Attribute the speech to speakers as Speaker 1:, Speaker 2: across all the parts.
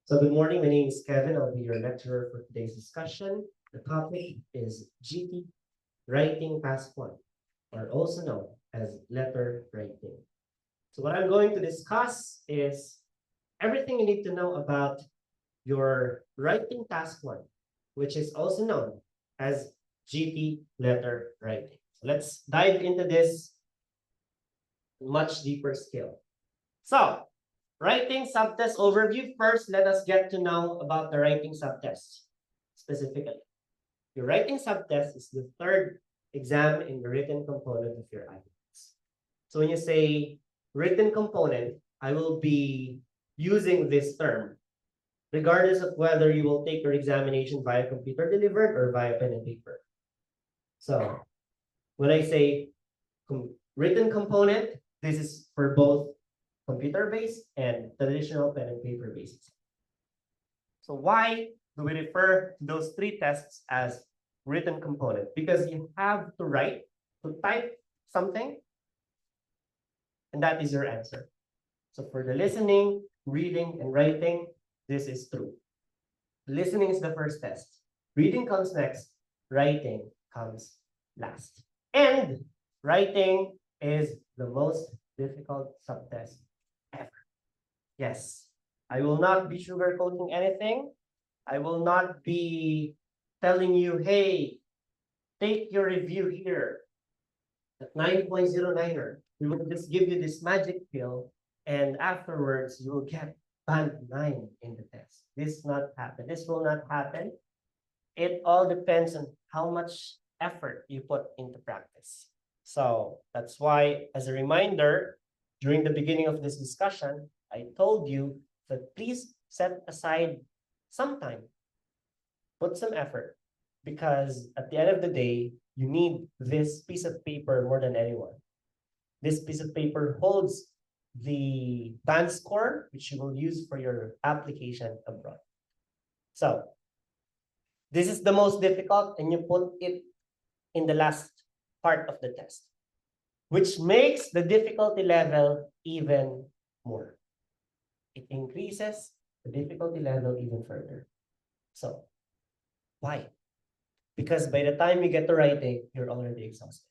Speaker 1: So good morning, my name is Kevin. I'll be your lecturer for today's discussion. The topic is GT, Writing Task 1, or also known as letter writing. So what I'm going to discuss is everything you need to know about your Writing Task 1, which is also known as GT letter writing. So let's dive into this much deeper scale. So writing subtest overview. First, let us get to know about the writing subtest specifically. Your writing subtest is the third exam in the written component of your IELTS. So when you say written component, I will be using this term regardless of whether you will take your examination via computer delivered or via pen and paper. So when I say written component, this is for both computer-based and traditional pen and paper-based. So why do we refer to those three tests as written component? Because you have to write, to type something, and that is your answer. So for the listening, reading, and writing, this is true. Listening is the first test. Reading comes next. Writing comes last. And writing is the most difficult subtest ever. Yes, I will not be sugarcoating anything. I will not be telling you, hey, take your review here at 9.09er. We will just give you this magic pill, and afterwards you will get band 9 in the test. This not happen. This will not happen. It all depends on how much effort you put into practice. So that's why, as a reminder, during the beginning of this discussion, I told you that please set aside some time, put some effort, because at the end of the day, you need this piece of paper more than anyone. This piece of paper holds the band score, which you will use for your application abroad. So this is the most difficult, and you put it in the last part of the test, which makes the difficulty level even more. It increases the difficulty level even further. So why? Because by the time you get to writing, you're already exhausted.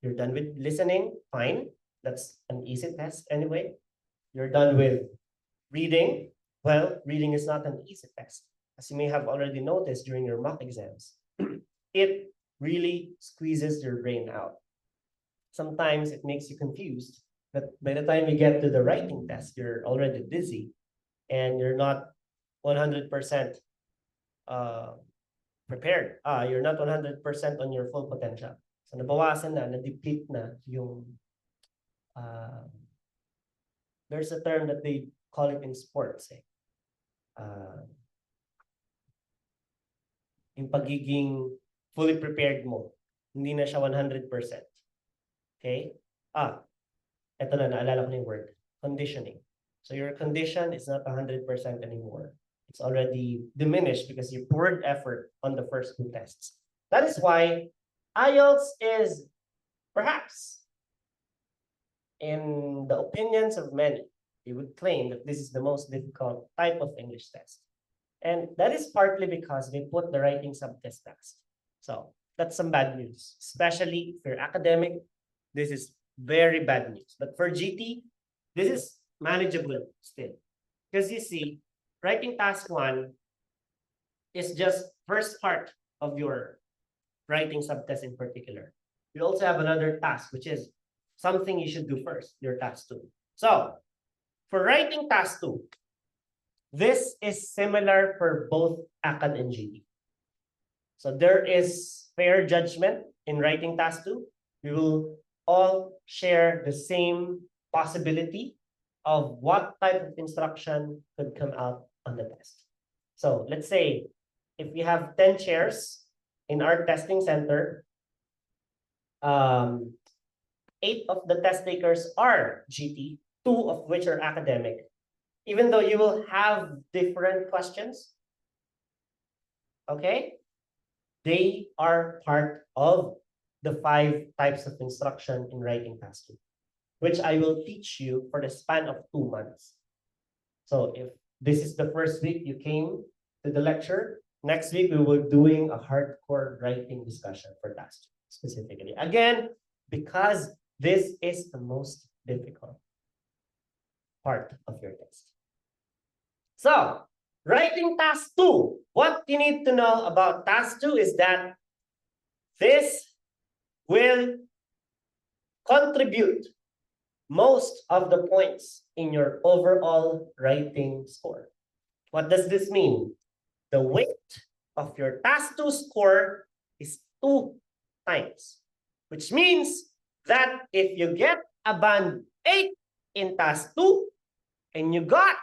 Speaker 1: You're done with listening, fine. That's an easy test anyway. You're done with reading. Well, reading is not an easy test. As you may have already noticed during your mock exams, it really squeezes your brain out. Sometimes it makes you confused, but by the time you get to the writing test, you're already dizzy and you're not 100% prepared. You're not 100% on your full potential. So nabawasan na, na-deplete na yung there's a term that they call it in sports. Yung pagiging fully prepared mo, hindi na siya 100%. Okay? Ito na, naalala ko na yung word. Conditioning. So your condition is not 100% anymore. It's already diminished because you poured effort on the first two tests. That is why IELTS is perhaps, in the opinions of many, they would claim that this is the most difficult type of English test. And that is partly because they put the writing subtest last. So that's some bad news, especially if you're academic. This is very bad news. But for GT, this is manageable still. Because you see, writing task 1 is just first part of your writing subtest in particular. You also have another task, which is something you should do first, your task 2. So for writing task 2, this is similar for both ACAD and GT. So there is fair judgment in writing task 2. We will all share the same possibility of what type of instruction could come out on the test. So let's say if we have 10 chairs in our testing center, 8 of the test takers are GT, 2 of which are academic. Even though you will have different questions, okay, they are part of the 5 types of instruction in writing task 2, which I will teach you for the span of 2 months. So if This is the first week you came to the lecture. Next week, we will be doing a hardcore writing discussion for task 2 specifically. Again, because this is the most difficult part of your test. So, writing task 2. What you need to know about task 2 is that this will contribute most of the points in your overall writing score. What does this mean? The weight of your task 2 score is 2 times, which means that if you get a band 8 in task 2 and you got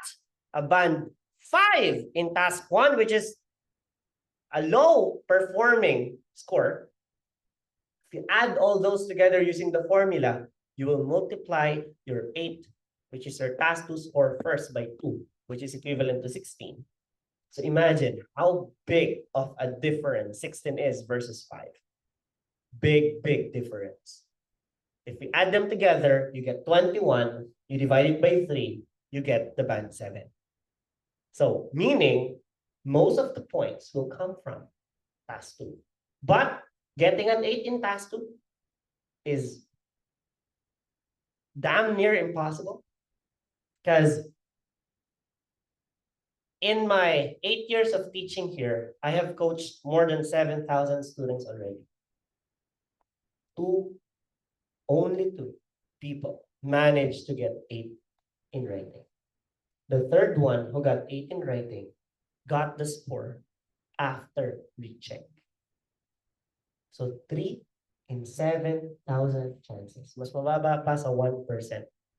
Speaker 1: a band 5 in task 1, which is a low performing score, if you add all those together using the formula, you will multiply your 8, which is your task 2 score first by 2, which is equivalent to 16. So imagine how big of a difference 16 is versus 5. Big, big difference. If we add them together, you get 21. You divide it by 3, you get the band 7. So meaning most of the points will come from task 2. But getting an 8 in task 2 is damn near impossible, because in my 8 years of teaching here, I have coached more than 7,000 students already. Only two people managed to get 8 in writing. The third one who got 8 in writing got the score after recheck. So 3 in 7,000 chances. Mas mababa pa sa 1%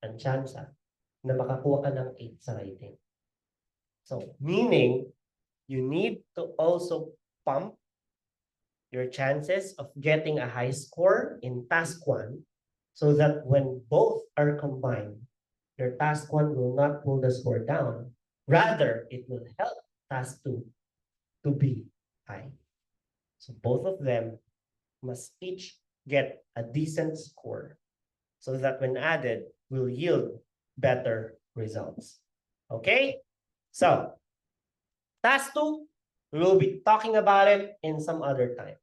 Speaker 1: ang chance na makakuha ka ng 8 sa writing. So meaning, you need to also pump your chances of getting a high score in task 1 so that when both are combined, your task 1 will not pull the score down. Rather, it will help task 2 to be high. So both of them must each get a decent score so that when added, will yield better results. Okay? So, task 2, we will be talking about it in some other time.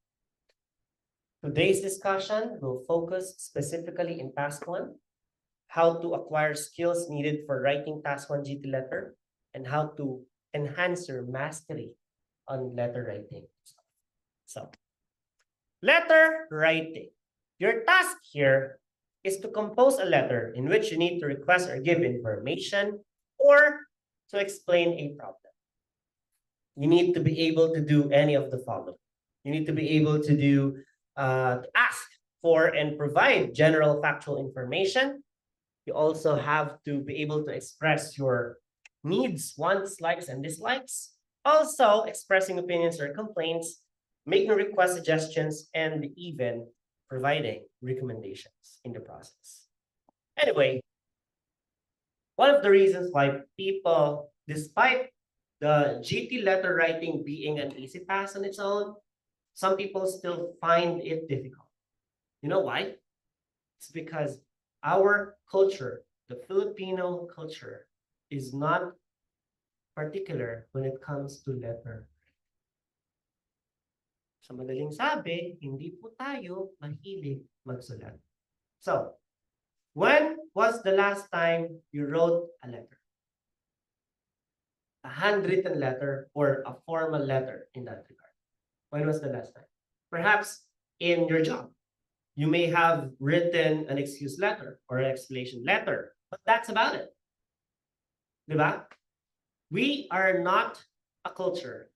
Speaker 1: Today's discussion will focus specifically in task 1, how to acquire skills needed for writing task 1 GT letter, and how to enhance your mastery on letter writing. So, letter writing. Your task here is to compose a letter in which you need to request or give information or to explain a problem. You need to be able to do any of the following. You need to be able to do ask for and provide general factual information. You also have to be able to express your needs, wants, likes, and dislikes. Also, expressing opinions or complaints, making request suggestions, and even providing recommendations in the process. Anyway, one of the reasons why people, despite the GT letter writing being an easy task on its own, some people still find it difficult. You know why? It's because our culture, the Filipino culture, is not particular when it comes to letter. Sa madaling sabi, hindi po tayo mahilig magsulat. So, when was the last time you wrote a letter? A handwritten letter or a formal letter in that regard? When was the last time? Perhaps in your job. You may have written an excuse letter or an explanation letter, but that's about it. Diba? We are not a culture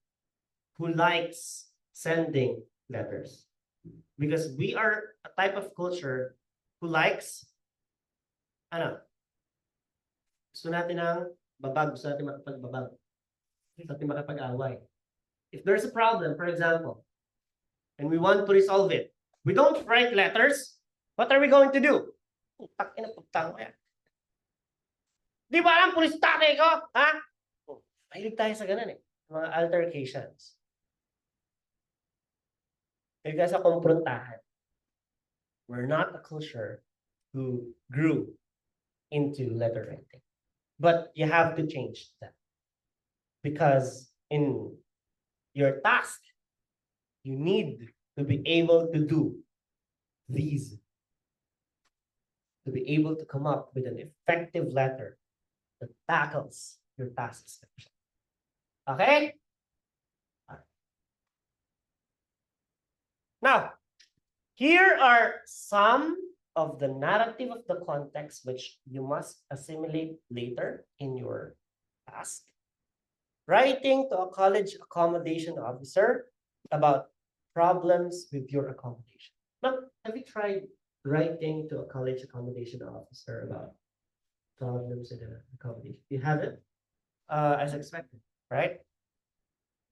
Speaker 1: who likes sending letters, because we are a type of culture who likes, gusto natin ng babag, gusto natin makapagbabag, gusto natin makapag-away. If there's a problem, for example, and we want to resolve it, we don't write letters. What are we going to do? Di ba alam, pulis tatay ko? Ha? Mahilig tayo sa ganun eh. Mga altercations. Mahilig tayo sa komprontahan. We're not a culture who grew into letter writing. But you have to change that. Because in your task, you need to be able to do these, to be able to come up with an effective letter that tackles your task description. Okay? Now, here are some of the narrative of the context which you must assimilate later in your task. Writing to a college accommodation officer about problems with your accommodation. Now, have you tried writing to a college accommodation officer about problems with the accommodation? You haven't? As expected, right?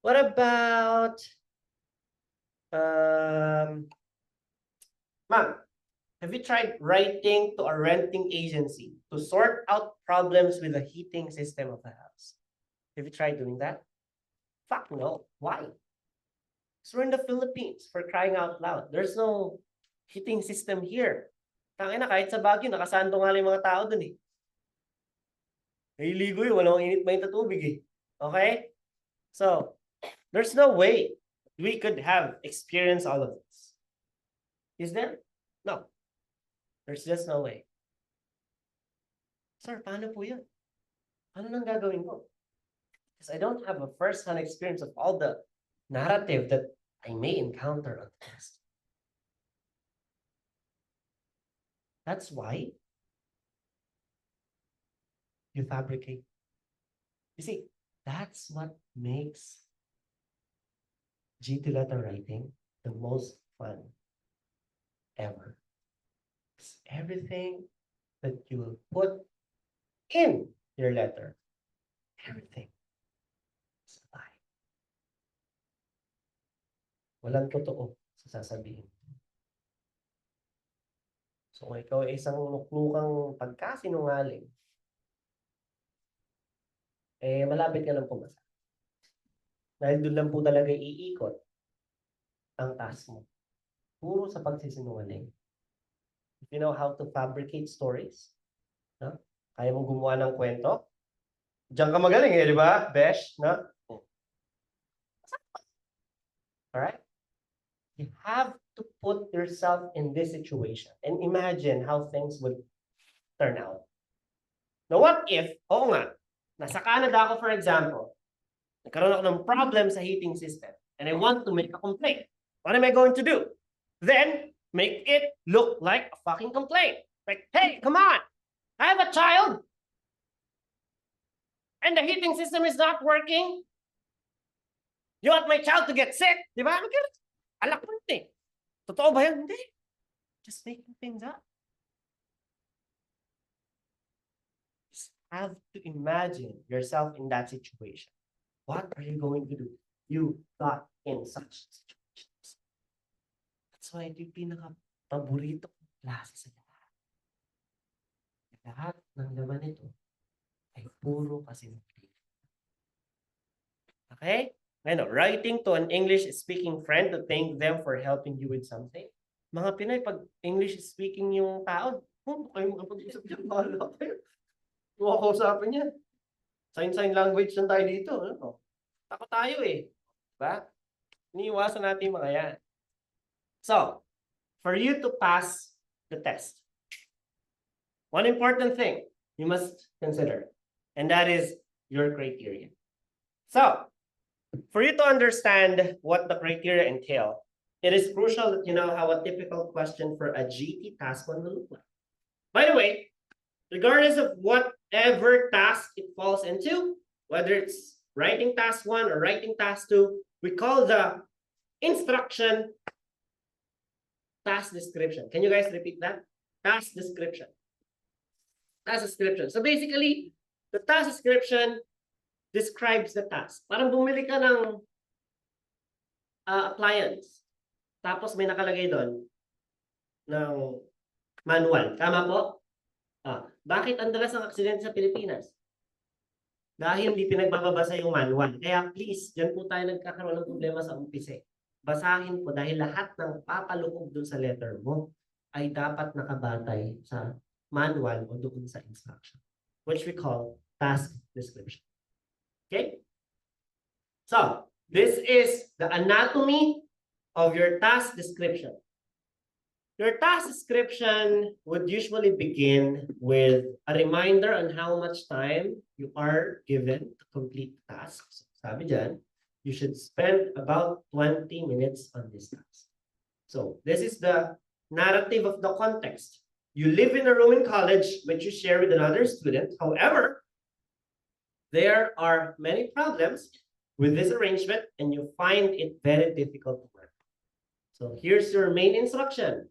Speaker 1: What about ma'am, have you tried writing to a renting agency to sort out problems with the heating system of the house? Have you tried doing that? Fuck no. Why? Because we're in the Philippines, for crying out loud. There's no heating system here. Tangina, kahit sa Baguio, nakasando nga lang yung mga tao dun eh. Nahiligo yun, walang init ba yung tubig eh. Okay? So, there's no way we could have experienced all of this. Is there? No. There's just no way. Sir, paano po yun? Ano nang gagawin ko? Because I don't have a first-hand experience of all the narrative that I may encounter on the test. That's why you fabricate. You see, that's what makes GT letter writing the most fun ever. It's everything that you will put in your letter, everything is a lie. Walang totoo sa sasabihin. So kung ikaw ay isang nuklukang pagkasinungaling, eh malapit ka lang pumasa. Dahil doon lang po talaga iikot ang task mo. Puro sa pagsisinungaling. If you know how to fabricate stories, no? Kaya mong gumawa ng kwento, diyan ka magaling eh, di ba? Besh, no? Alright? You have to put yourself in this situation and imagine how things would turn out. Now, what if, oo nga, nasa Canada ako, for example, nagkaroon ako ng problem sa heating system and I want to make a complaint. What am I going to do? Then, make it look like a fucking complaint. Like, hey, come on, I have a child and the heating system is not working. You want my child to get sick? Di ba? Alak mo yun eh. Totoo ba yan? Hindi. Just making things up. Just have to imagine yourself in that situation. What are you going to do? You got in such situations. That's why ito yung pinaka-paborito kong klase sa lahat. Lahat ng laman nito ay puro kasinungalingan. Okay? I know, writing to an English-speaking friend to thank them for helping you with something. Mga Pinoy, pag English-speaking yung tao, kayo makapag-isip dyan, bahala kayo. Huwag kausapin yan. Sign language lang tayo dito. Ano? Tako tayo eh. Diba? Iniiwasan natin mga yan. So, for you to pass the test, one important thing you must consider, and that is your criteria. So, for you to understand what the criteria entail, it is crucial that you know how a typical question for a GT task 1 will look like. By the way, regardless of whatever task it falls into, whether it's writing task 1 or writing task 2, we call the instruction task description. Can you guys repeat that? Task description. Task description. So basically, the task description describes the task. Parang bumili ka ng appliance. Tapos may nakalagay doon ng manual. Tama po? Bakit ang dalas ng aksidente sa Pilipinas? Dahil hindi pinagbabasa yung manual. Kaya please, dyan po tayo nagkakaroon ng problema sa umpise. Basahin po dahil lahat ng papaloob doon sa letter mo ay dapat nakabatay sa manual o doon sa instruction, which we call task description. Okay? So, this is the anatomy of your task description. Your task description would usually begin with a reminder on how much time you are given to complete tasks. Sabi dyan, you should spend about 20 minutes on this task. So this is the narrative of the context. You live in a room in college which you share with another student. However, there are many problems with this arrangement and you find it very difficult to work. So here's your main instruction.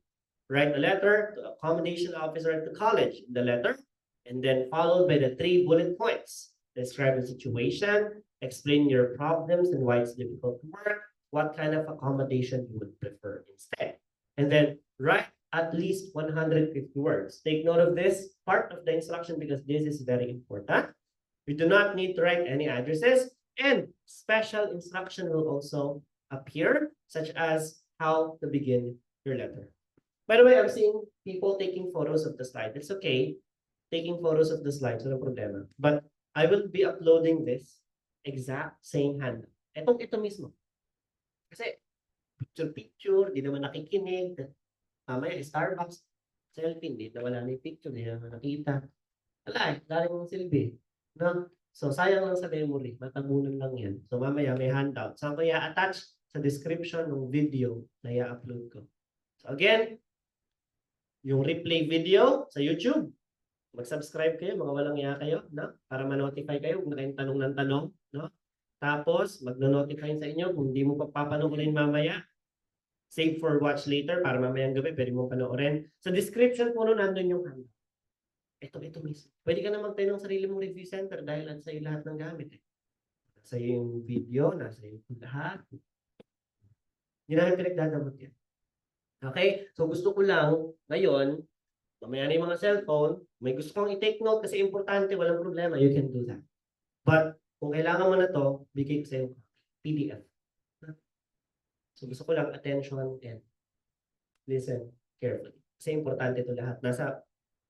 Speaker 1: Write a letter to accommodation officer at the college, the letter, and then followed by the 3 bullet points. Describe the situation, explain your problems and why it's difficult to work, what kind of accommodation you would prefer instead. And then write at least 150 words. Take note of this part of the instruction because this is very important. You do not need to write any addresses, and special instruction will also appear, such as how to begin your letter. By the way, I'm seeing people taking photos of the slide. It's okay, taking photos of the slides, no problema. But I will be uploading this exact same handout. Ito mismo. Kasi picture, di naman nakikinig. Mamaya, Starbucks, selfie, di na wala na yung picture, di naman nakita. Wala, daling mong silbi. No? So, sayang lang sa memory. Matabunan lang yan. So, mamaya may handout. Saan ko i-attach sa description ng video na i-upload ko. So, again, yung replay video sa YouTube, mag-subscribe kayo, mga walang iya kayo, no? Para ma-notify kayo kung kayong tanong ng tanong, no? Tapos, mag-notify sa inyo kung hindi mo papanoorin mamaya. Save for watch later para mamayang gabi, pwede mo panoorin. Sa description po nun, nandun yung handout. Ito mismo. Pwede ka na magtayo ng sarili mong review center dahil sa iyo lahat ng gamit. Nasa iyo yung video, nasa iyo yung lahat. Hindi namin pinagdadamot yan. Okay? So gusto ko lang, ngayon, mamaya na yung mga cellphone, may gusto kong i-take note kasi importante, walang problema, you can do that. But, kung kailangan mo na to, bigay ko sa yung PDF. So gusto ko lang attention and listen carefully. Kasi importante ito lahat. Nasa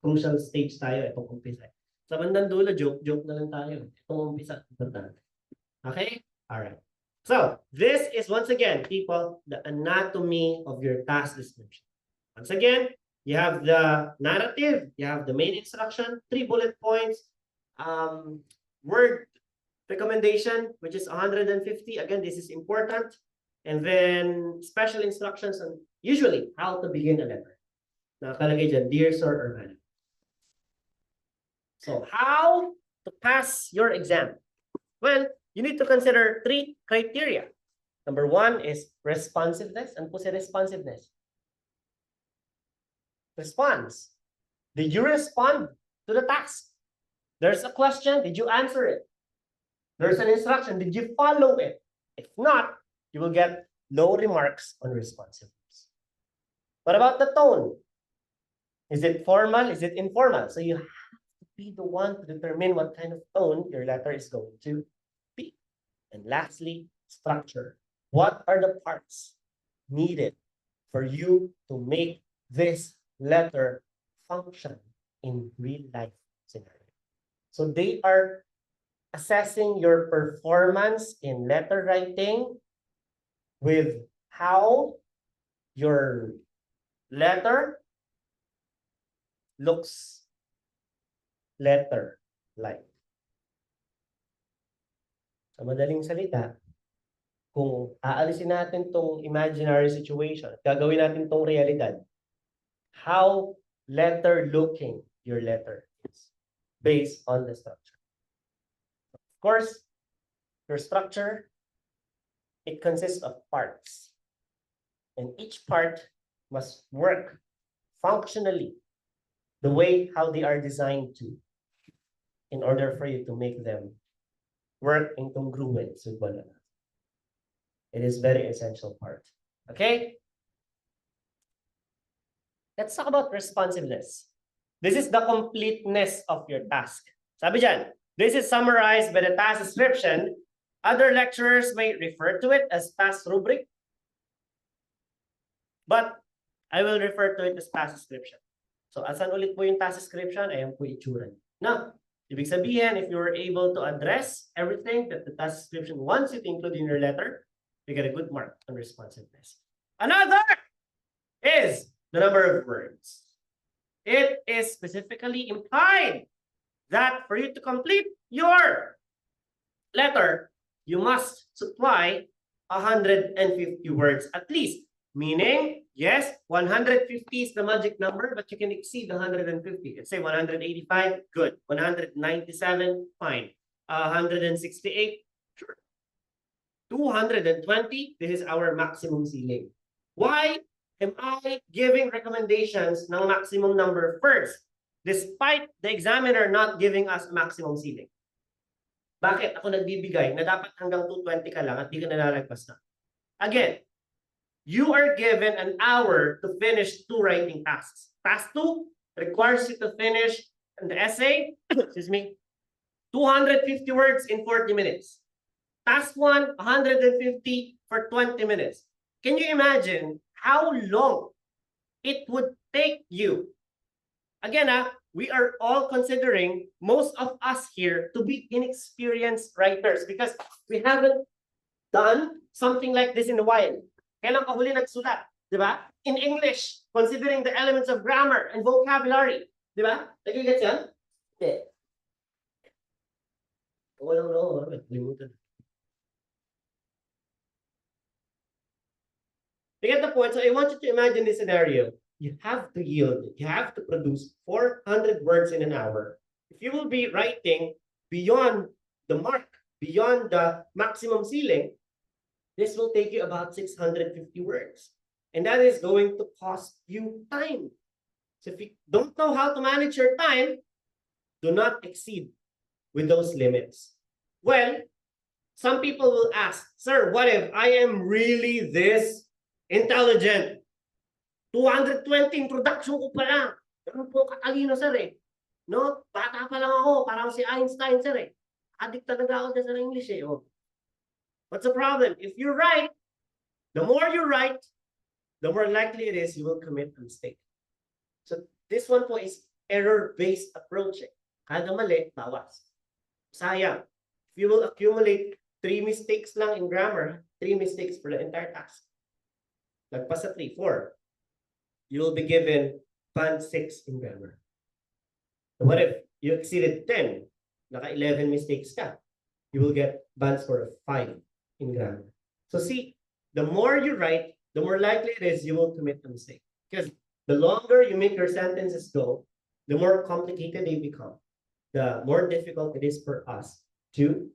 Speaker 1: crucial stage tayo, itong umpisa. Sa bandang dulo, joke na lang tayo. Itong umpisa, importante. Okay? Alright. So, this is once again, people, the anatomy of your task description. Once again, you have the narrative, you have the main instruction, 3 bullet points, word recommendation, which is 150. Again, this is important. And then special instructions on usually how to begin a letter. Nakalagay dyan, dear sir or madam. So, how to pass your exam? Well, you need to consider 3 criteria. Number 1 is responsiveness. Ano po si responsiveness? Response. Did you respond to the task? There's a question. Did you answer it? There's an instruction. Did you follow it? If not, you will get low remarks on responsiveness. What about the tone? Is it formal? Is it informal? So you have to be the one to determine what kind of tone your letter is going to be. And lastly, structure. What are the parts needed for you to make this letter function in real life scenario? So they are assessing your performance in letter writing with how your letter looks letter-like. Sa madaling salita, kung aalisin natin tong imaginary situation at gagawin natin tong realidad, how letter-looking your letter is based on the structure. Of course, your structure, it consists of parts. And each part must work functionally the way how they are designed to in order for you to make them work in congruence with one another. It is very essential part. Okay? Let's talk about responsiveness. This is the completeness of your task. Sabi dyan, this is summarized by the task description. Other lecturers may refer to it as task rubric, but I will refer to it as task description. So, asan ulit po yung task description? Ayan po itsura. No, Ibig sabihin, if you were able to address everything that the task description wants you to include in your letter, you get a good mark on responsiveness. Another is the number of words. It is specifically implied that for you to complete your letter, you must supply 150 words at least. Meaning, yes, 150 is the magic number, but you can exceed 150. Let's say 185, good. 197, fine. 168, sure. 220, this is our maximum ceiling. Why am I giving recommendations ng maximum number first, despite the examiner not giving us a maximum ceiling? Bakit ako nagbibigay na dapat hanggang 220 ka lang at di ka nalalagpas na? Again, you are given an hour to finish 2 writing tasks. Task 2 requires you to finish the essay, excuse me, 250 words in 40 minutes. Task 1, 150 for 20 minutes. Can you imagine how long it would take you? Again, we are all considering most of us here to be inexperienced writers because we haven't done something like this in a while. Kailan ka huli nagsulat, di ba? In English, considering the elements of grammar and vocabulary, di ba? Nagigets yan? Hindi. Wala, limutan. You get the point? So I want you to imagine this scenario. You have to yield, you have to produce 400 words in an hour. If you will be writing beyond the mark, beyond the maximum ceiling, this will take you about 650 words. And that is going to cost you time. So if you don't know how to manage your time, do not exceed with those limits. Well, some people will ask, sir, what if I am really this intelligent? 220 introduction ko pa lang. Ganun po katalino, sir eh. No? Bata pa lang ako, parang si Einstein, sir eh. Addict talaga ako sa English eh. Oh. What's the problem? If you write, the more you write, the more likely it is you will commit a mistake. So this one po is error-based approach. Kada mali, bawas. Sayang. If you will accumulate 3 mistakes lang in grammar, 3 mistakes for the entire task. Nagpas sa 3, 4. You will be given band 6 in grammar. So what if you exceeded 10? Naka 11 mistakes ka. You will get band score of 5 in grammar. So see, the more you write, the more likely it is you will commit a mistake. Because the longer you make your sentences go, the more complicated they become. The more difficult it is for us to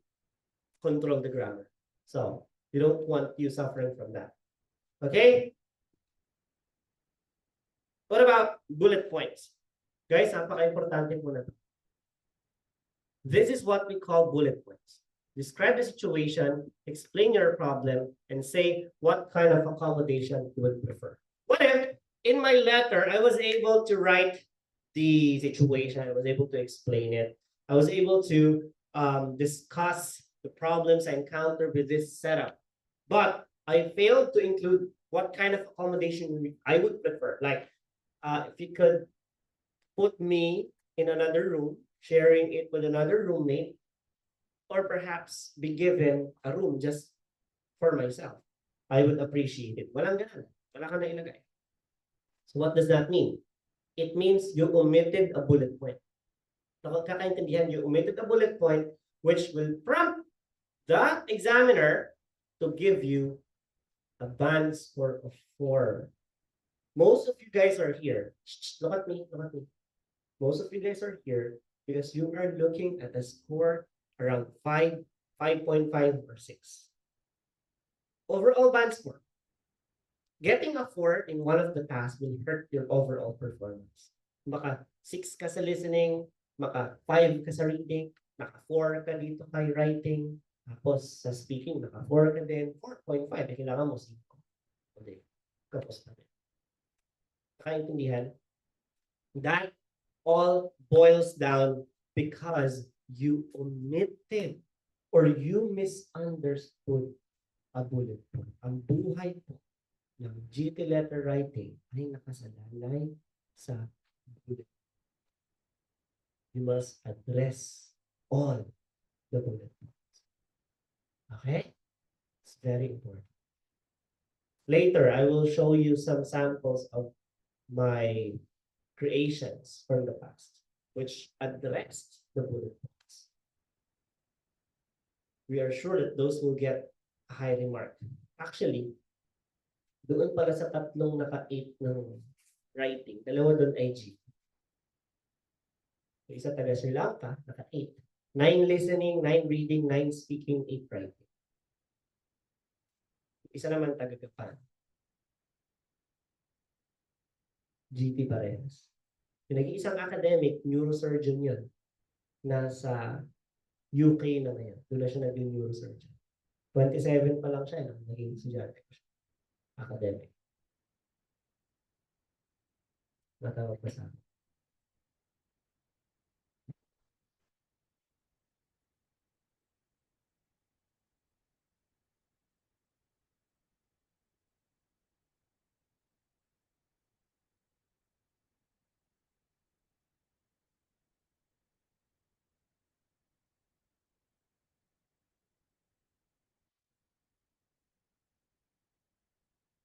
Speaker 1: control the grammar. So you don't want you suffering from that. Okay? What about bullet points? Guys, napaka-importante po na. This is what we call bullet points. Describe the situation, explain your problem, and say what kind of accommodation you would prefer. What if, in my letter, I was able to write the situation, I was able to explain it, I was able to discuss the problems I encountered with this setup, but I failed to include what kind of accommodation I would prefer. Like, if you could put me in another room, sharing it with another roommate, or perhaps be given a room just for myself, I would appreciate it. Walang ganun. Wala ka na ilagay. So what does that mean? It means you omitted a bullet point. Nakakaintindihan, you omitted a bullet point which will prompt the examiner to give you a band score of 4. Most of you guys are here. Look at me, look at me. Most of you guys are here because you are looking at a score around 5, 5.5, or 6. Overall band score. Getting a 4 in one of the tasks will hurt your overall performance. Maka 6 ka sa listening, maka 5 ka sa reading, maka 4 ka dito kay writing, tapos sa speaking, maka 4 ka din, 4.5, kailangan mo 5. Okay, kapos na din. Nakaintindihan? That all boils down because you omitted or you misunderstood a bullet point. Ang buhay po ng GT letter writing ay nakasalalay sa bullet. You must address all the bullet points. Okay? It's very important. Later, I will show you some samples of my creations from the past, which addressed the bullet points. We are sure that those will get a high remark. Actually, doon pala sa tatlong naka-8 ng writing, dalawa doon ay G. So, isa taga Sri Lanka, naka-8. 9 listening, 9 reading, 9 speaking, 8 writing. Isa naman taga Japan. GT parehas. Yung nag-iisang academic, neurosurgeon yun. Nasa UK na ngayon. Doon na siya naging neurosurgeon. 27 pa lang siya, naging estudyante ko siya. Academic. Natawag pa sa akin.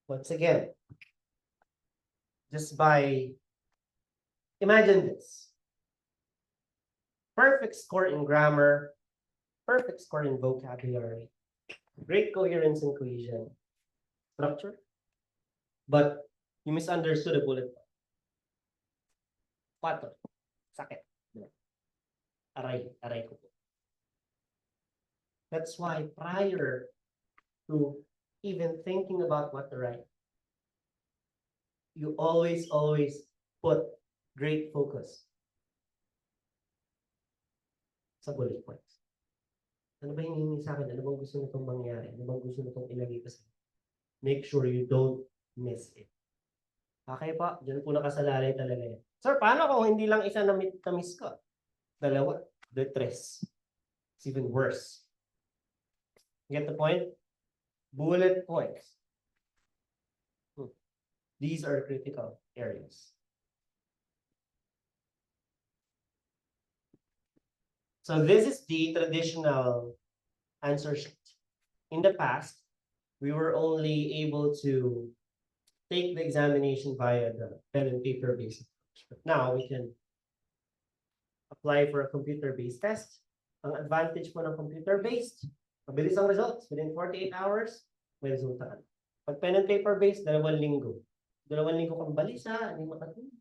Speaker 1: Once again, just by imagine this. Perfect score in grammar, perfect score in vocabulary, great coherence and cohesion, structure, but you misunderstood a bullet point. Pato, sakit. Aray ko po. That's why prior to even thinking about what to write, you always put great focus sa bullet points. Ano ba hinihingi sa akin? Ano bang gusto nitong mangyari? Ano bang gusto nitong ilagay kasi? Make sure you don't miss it. Okay po, dyan po nakasalalay talaga yan. Sir, paano kung hindi lang isa na-miss ko? Dalawa, the tres. It's even worse. Get the point? Bullet points. These are critical areas. So this is the traditional answer sheet. In the past, we were only able to take the examination via the pen and paper based approach. But now we can apply for a computer-based test. Ang advantage po ng computer-based, mabilis ang results. Within 48 hours, may resulta. Pag pen and paper-based, 2 linggo. 2 linggo kang balisa, hindi makatulog.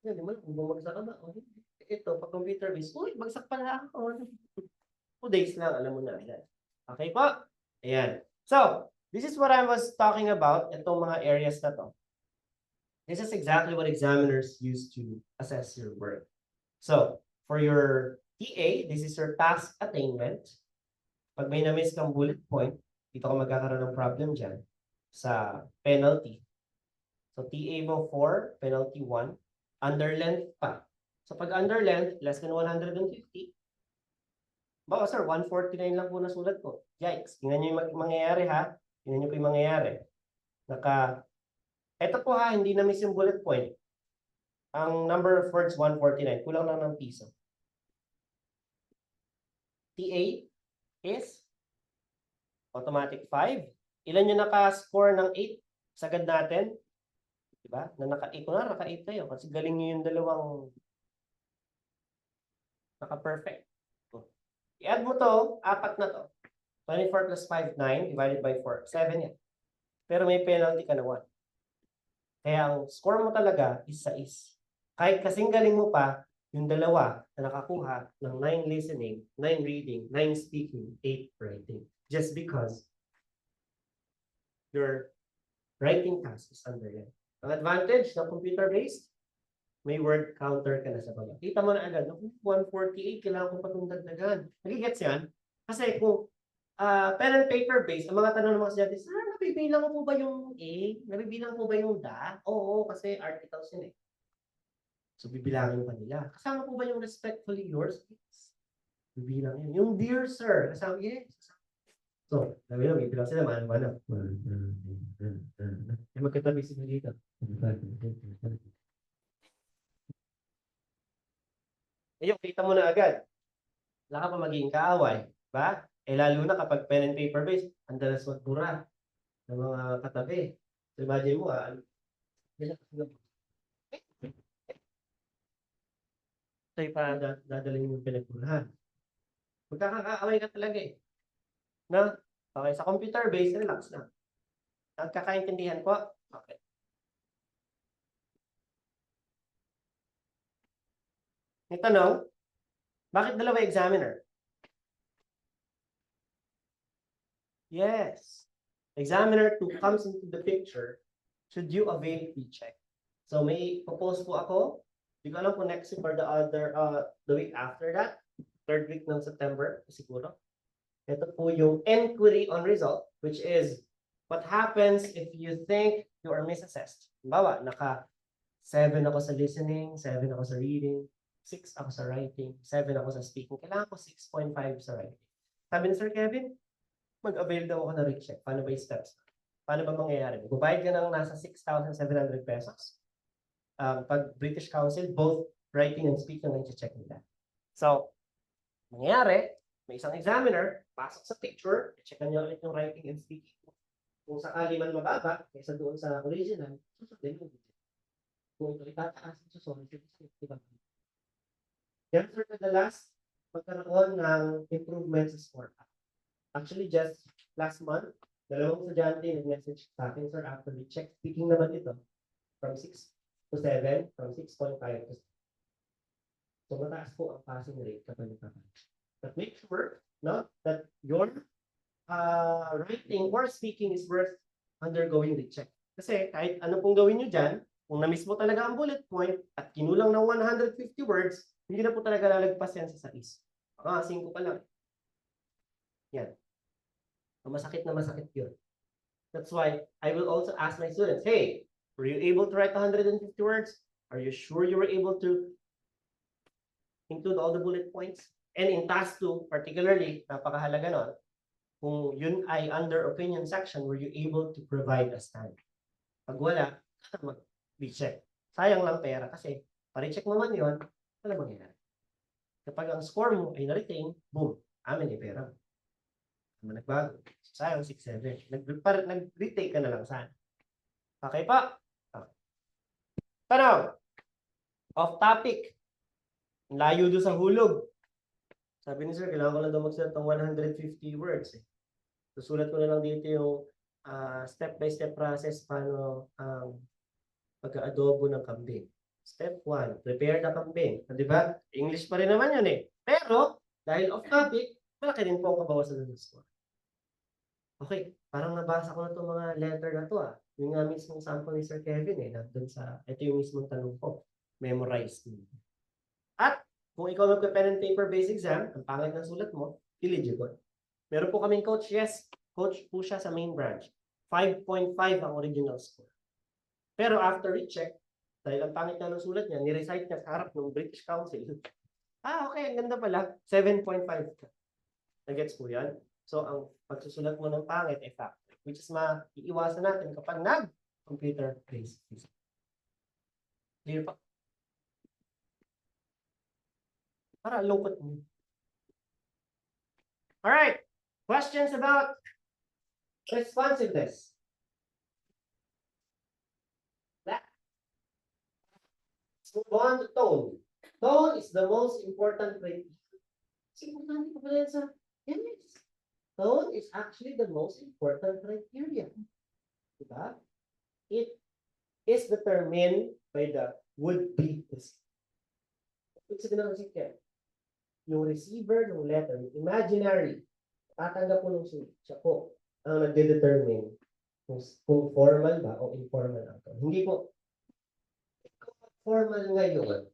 Speaker 1: Hindi mo kung bumagsak ka ba. Okay. Ito, pag computer-based, uy, bagsak pala ako. 2 days lang, alam mo na. Okay po? Ayan. So, this is what I was talking about, itong mga areas na to. This is exactly what examiners use to assess your work. So, for your TA, this is your task attainment. Pag may na-miss kang bullet point, dito ka magkakaroon ng problem dyan sa penalty. So, TA mo 4, penalty 1, under length pa. So, pag under length, less than 150, baka sir, 149 lang po nasulat ko. Yikes. Tingnan nyo yung mangyayari ha. Tingnan nyo po yung mangyayari. Ito po ha, hindi na-miss yung bullet point. Ang number of words, 149. Kulang lang ng piso. TA is automatic 5. Ilan yung naka-score ng 8? Sagad natin. Diba? Na naka-8 na, naka-8 tayo. Kasi galing nyo yung dalawang naka-perfect. I-add mo to, 4 na to. 24 plus 5, 9, divided by 4. 7 yan. Pero may penalty ka na 1. Kaya ang score mo talaga is 6. Kahit kasing galing mo pa, yung dalawa na nakakuha ng 9 listening, 9 reading, 9 speaking, 8 writing. Just because your writing task is under yan. Ang advantage ng computer-based, may word counter ka na sa baba. Kita mo na agad, 148, kailangan ko pa itong dagdagan. Nagigets yan? Kasi kung pen and paper based, ang mga tanong ng mga estudyante, sir, nabibilang po ba yung A? Nabibilang po ba yung da? Oo, kasi articles yun eh. So, bibilangin pa nila. Kasama po ba yung respectfully yours? Yes. Bibilang yun. Yung dear sir, kasama, yes. So, bibilang sila, mano-mano. Magkatabi sila dito. Ayun, kita mo na agad. Wala ka pa magiging kaaway. Ba? Eh lalo na kapag pen and paper based, ang dalas magbura ng mga katabi. So imagine mo, tayo pa dadalhin yung pinagburahan. Magkakaaway ka talaga eh. No? Okay, sa computer based, relax na. Nagkakaintindihan ko? Okay. May tanong, bakit dalawa examiner? Yes. Examiner 2 comes into the picture should you avail pre-check. So may propose po ako. Hindi ko alam kung next week or the week after that. Third week ng September, siguro. Ito po yung inquiry on result, which is what happens if you think you are misassessed. Halimbawa, naka 7 ako sa listening, 7 ako sa reading, 6 ako sa writing, 7 ako sa speaking. Kailangan ko 6.5 sa writing. Sabi ni Sir Kevin, mag-avail daw ako na recheck. Paano ba yung steps? Paano ba mangyayari? Magbabayad ka ng nasa 6,700 pesos. Pag British Council, both writing and speaking ang check nila. So, mangyayari, may isang examiner, pasok sa picture, checkan niya ulit yung writing and speaking. Kung sakali man mababa, kaysa doon sa original, susundin mo. Kung ito itataas, susunod, diba? Yan sir, kadalas, magkaroon ng improvement sa score. Actually, just last month, dalawang estudyante nag-message sa akin, sir, after we check, speaking naman ito, from 6 to 7, from 6.5 to 7. So, mataas po ang passing rate kapag nagpapass. But make sure, no, that your writing or speaking is worth undergoing the check. Kasi kahit ano pong gawin nyo dyan, kung na-miss mo talaga ang bullet point at kinulang ng 150 words, hindi na po talaga lalagpas yan sa 6. 5 pa lang. Yan. Masakit na masakit yun. That's why I will also ask my students, hey, were you able to write 150 words? Are you sure you were able to include all the bullet points? And in task 2, particularly, napakahalaga nun, kung yun ay under opinion section, were you able to provide a stand? Pag wala, mag-recheck. Sayang lang pera kasi pa-recheck mo man yun, ano mangyayari? Kapag ang score mo ay na-retain, boom, amin ay pera. Nagbago. Sayang 6-7. Nag-retake ka na lang sana. Okay pa? Okay. Tanong. Off topic. Layo doon sa hulog. Sabi ni sir, kailangan ko lang daw magsulat ng 150 words. Susulat ko na lang dito yung step-by-step process paano pag-adobo ng kambing. Step 1, prepare the kambing. Di ba? English pa rin naman yun eh. Pero, dahil off topic, malaki din po ang kabawasan ng score. Okay, parang nabasa ko na itong mga letter na to ah. Yung nga mismong sample ni Sir Kevin eh. Nandun sa, ito yung mismong tanong ko. Memorize mo. At, kung ikaw magpe-pen and paper based exam, ang pangit ng sulat mo, eligible. Meron po kaming coach, yes. Coach po siya sa main branch. 5.5 ang original score. Pero after recheck, dahil ang pangit na ng sulat niya, ni-recite niya sa harap ng British Council. Okay, ang ganda pala. 7.5 ka. Nagets po yan? So, ang pagsusulat mo ng pangit ay factor, which is maiiwasan natin kapag nag-computer based. Clear pa? Para lungkot mo. Alright. Questions about responsiveness? Let's move on to tone. Tone is the most important criteria. Tone is actually the most important criteria. Diba? It is determined by the would-be receiver. Ibig sabihin ng receiver, yung receiver ng letter, yung imaginary, tatanggap po ng siya po ang nagde-determine kung formal ba o informal ang tone. Hindi po, formal ngayon.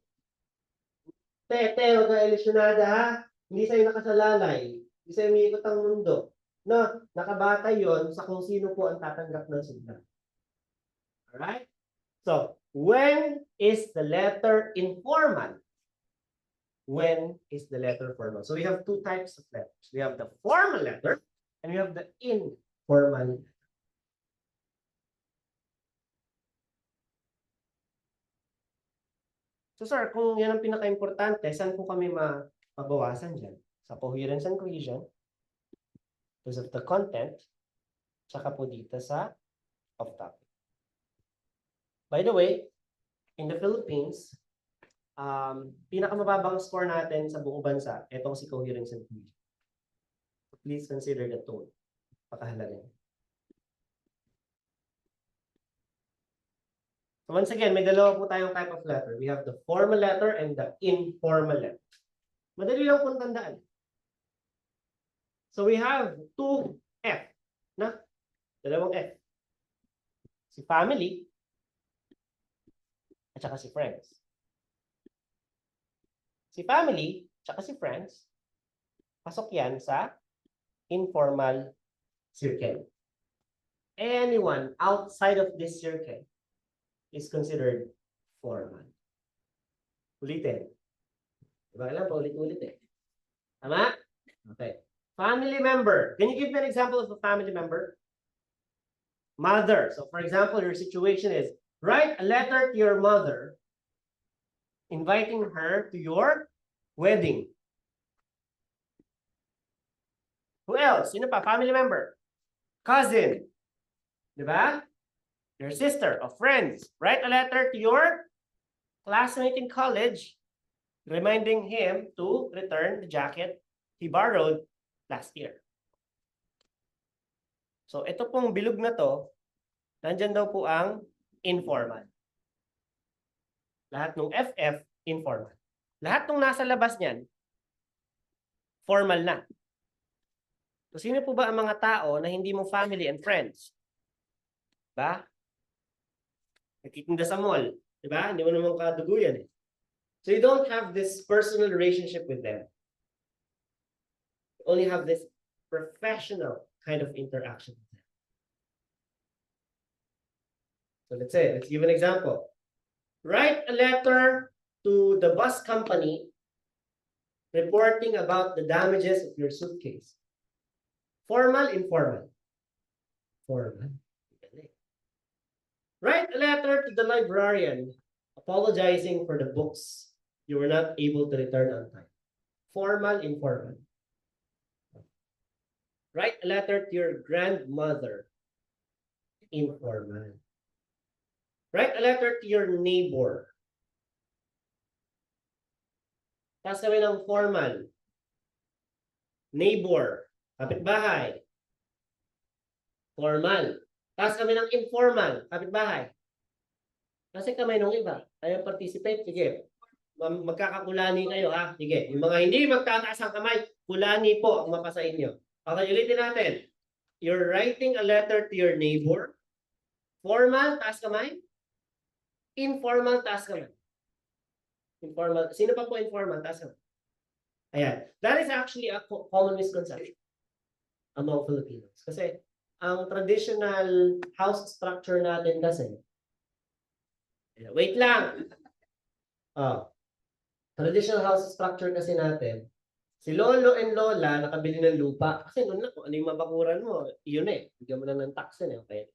Speaker 1: Tete, huwag ka ilusyonada ha. Hindi sa'yo nakasalalay. Hindi sa'yo umiikot ang mundo. No, nakabata yon sa kung sino po ang tatanggap ng sulat. Alright? So, when is the letter informal? When is the letter formal? So we have two types of letters. We have the formal letter and we have the informal letter. So So sir, kung yan ang pinaka-importante, saan po kami mabawasan dyan? Sa coherence and cohesion, because of the content, tsaka po dito sa off-topic. By the way, in the Philippines, pinakamababang score natin sa buong bansa, itong si coherence and cohesion. So please consider the tone. Pakahalaga. So once again, may dalawa po tayong type of letter. We have the formal letter and the informal letter. Madali lang pong tandaan. So we have two F. Na? Dalawang F. Si family at saka si friends. Si family at saka si friends, pasok yan sa informal circle. Anyone outside of this circle is considered formal. Ulitin. Diba alam pa ulit-ulit eh. Tama? Okay. Family member. Can you give me an example of a family member? Mother. So for example, your situation is write a letter to your mother inviting her to your wedding. Who else? Sino pa? Family member. Cousin. Diba? Your sister or friends. Write a letter to your classmate in college reminding him to return the jacket he borrowed last year. So ito pong bilog na to, nandyan daw po ang informal. Lahat ng FF, informal. Lahat ng nasa labas niyan, formal na. So sino po ba ang mga tao na hindi mo family and friends? Diba? Nagtitinda sa mall. Diba? Hindi mo naman kadugo yan eh. So you don't have this personal relationship with them. You only have this professional kind of interaction with them. So let's give an example. Write a letter to the bus company reporting about the damages of your suitcase. Formal, informal? Formal. Write a letter to the librarian apologizing for the books you were not able to return on time. Formal, informal? Write a letter to your grandmother. Informal. Write a letter to your neighbor. Tapos kami ng formal. Neighbor. Kapitbahay. Formal. Tapos kami ng informal. Kapitbahay. Kasi kamay nung iba. Tayo participate. Sige. Magkakakulani kayo ha. Sige. Yung mga hindi magtataas ang kamay, kulani po ang mapasa inyo. Okay, ulitin natin. You're writing a letter to your neighbor. Formal, taas kamay. Informal, taas kamay. Informal. Sino pa po informal? Taas kamay. Ayan. That is actually a common misconception among Filipinos. Kasi ang traditional house structure natin kasi, wait lang. Traditional house structure kasi natin, si lolo and lola nakabili ng lupa. Kasi noon na, kung ano yung mabakuran mo, yun eh. Bigyan mo lang ng tax eh. Okay.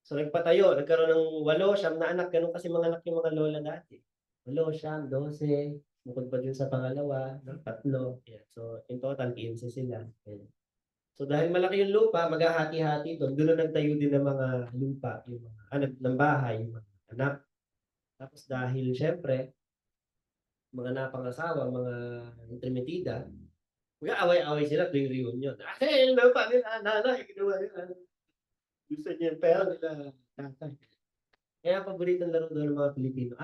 Speaker 1: So nagpatayo, nagkaroon ng 8, 9 na anak. Ganun kasi mga anak yung mga lola dati. 8, 12, bukod pa dun sa pangalawa, 3. Yeah. So in total, 15 sila. Yeah. So dahil malaki yung lupa, maghahati-hati doon. Doon na nagtayo din ng mga lupa, yung mga anak ng bahay, yung mga anak. Tapos dahil syempre, mga napangasawa, mga intermitida, mag-aaway-aaway sila tuwing reunion. Ay, yung lupa nila, nanay, ginawa nila. Gusto niya yung pera nila, tatay. Kaya paboritong laro doon ng mga Pilipino,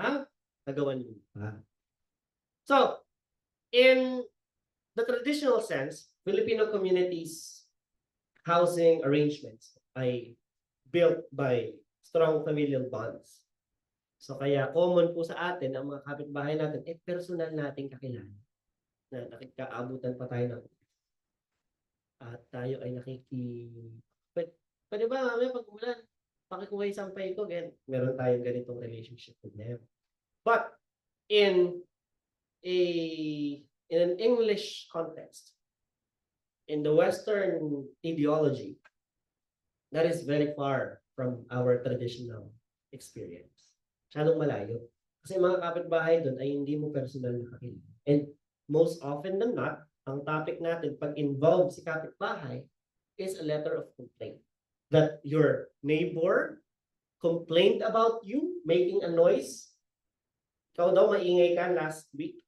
Speaker 1: nagawan yung lupa. So, in the traditional sense, Filipino communities' housing arrangements ay built by strong familial bonds. So kaya common po sa atin ang mga kapitbahay natin, personal nating kakilala. Na nakikaabutan pa tayo ng at tayo ay pwede ba mamaya pag umulan, pakikuha yung sampay ko, meron tayong ganitong relationship with them. But in an English context, in the Western ideology, that is very far from our traditional experience. Masyadong malayo. Kasi mga kapitbahay doon ay hindi mo personal na kakilala. And most often than not, ang topic natin pag involved si kapitbahay is a letter of complaint. That your neighbor complained about you making a noise. Ikaw daw maingay ka last week.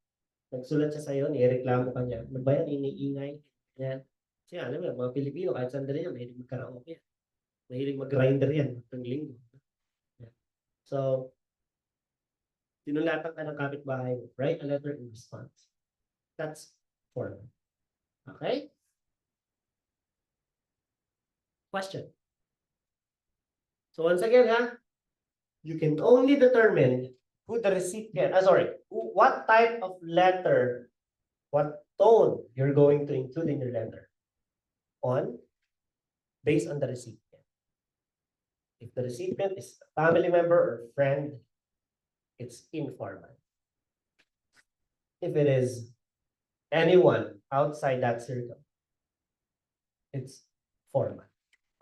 Speaker 1: Nagsulat siya sa'yo, nireklamo ka niya. Ano ba yan, iniingay? Yan. Kasi alam mo, mga Pilipino, kahit sandali yan, mahilig magkaraoke yan. Mahilig mag-grinder yan, ng linggo. Yan. So, sinulatan ka ng kapitbahay mo, write a letter in response. That's formal. Okay? Question. So once again, you can only determine who the recipient, what type of letter, what tone you're going to include in your letter based on the recipient. If the recipient is a family member or friend, it's informal. If it is anyone outside that circle, it's formal.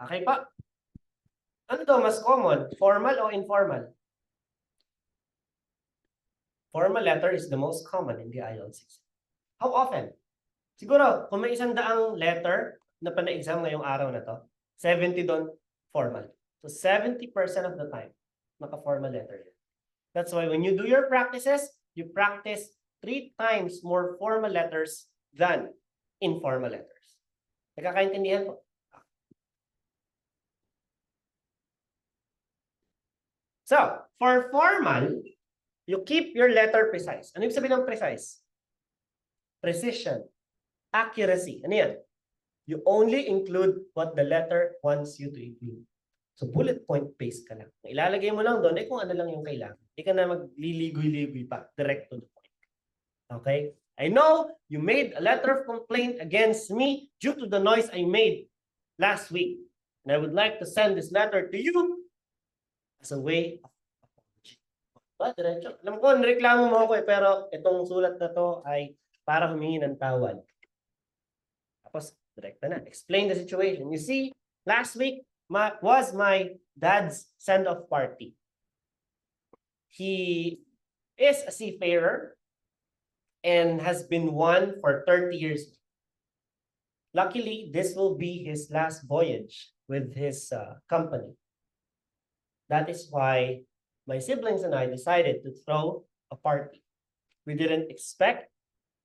Speaker 1: Okay pa? Ano to mas common? Formal o informal? Formal letter is the most common in the IELTS. How often? Siguro, kung may 100 letter na pana-exam ngayong araw na to, 70 doon formal. So 70% of the time, naka-formal letter yan. That's why when you do your practices, you practice 3 times more formal letters than informal letters. Nagkakaintindihan po? So, for formal, you keep your letter precise. Ano ibig sabihin ng precise? Precision. Accuracy. Ano yan? You only include what the letter wants you to include. So, bullet point based ka lang. Ilalagay mo lang doon, kung ano lang yung kailangan. Hindi ka na magliligoy-ligoy pa. Direct to the point. Okay? I know you made a letter of complaint against me due to the noise I made last week. And I would like to send this letter to you as a way of apology. Diretso. Alam ko, nireklamo mo ako pero itong sulat na to ay para humingi ng tawad. Tapos, direkta na. Explain the situation. You see, last week was my dad's send-off party. He is a seafarer and has been one for 30 years. Luckily, this will be his last voyage with his company. That is why my siblings and I decided to throw a party. We didn't expect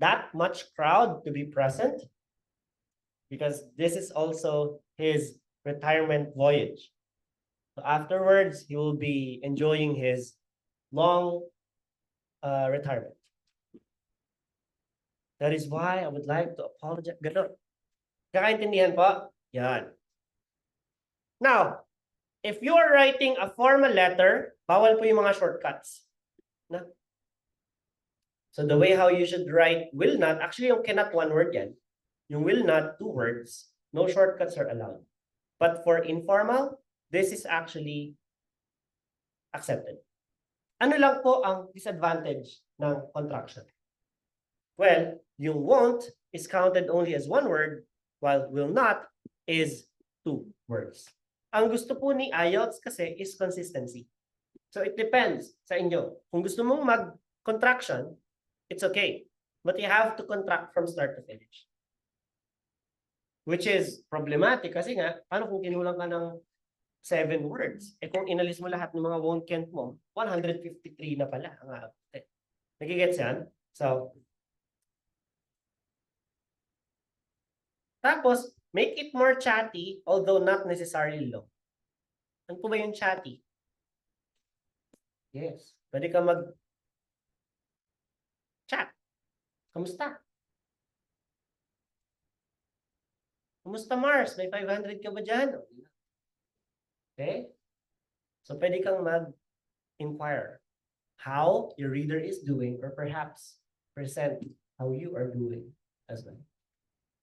Speaker 1: that much crowd to be present because this is also his retirement voyage. So afterwards, he will be enjoying his long retirement. That is why I would like to apologize. Ganun. Kakaintindihan po? Yan. Now, if you are writing a formal letter, bawal po yung mga shortcuts. Na? So the way how you should write will not, actually yung cannot 1 word yan. Yung will not 2 words, no shortcuts are allowed. But for informal, this is actually accepted. Ano lang po ang disadvantage ng contraction? Well, yung won't is counted only as 1 word, while will not is 2 words. Ang gusto po ni IELTS kasi is consistency. So it depends sa inyo. Kung gusto mong mag-contraction, it's okay. But you have to contract from start to finish. Which is problematic kasi nga, paano kung kinulang ka ng 7 words? Kung inalis mo lahat ng mga won't can't mo, 153 na pala ang output. Nagigets yan? So, tapos, make it more chatty, although not necessarily long. Ano po ba yung chatty? Yes. Pwede ka mag-chat. Kamusta? Kamusta Mars? May 500 ka ba dyan? Okay? So, pwede kang mag-inquire how your reader is doing or perhaps present how you are doing as well.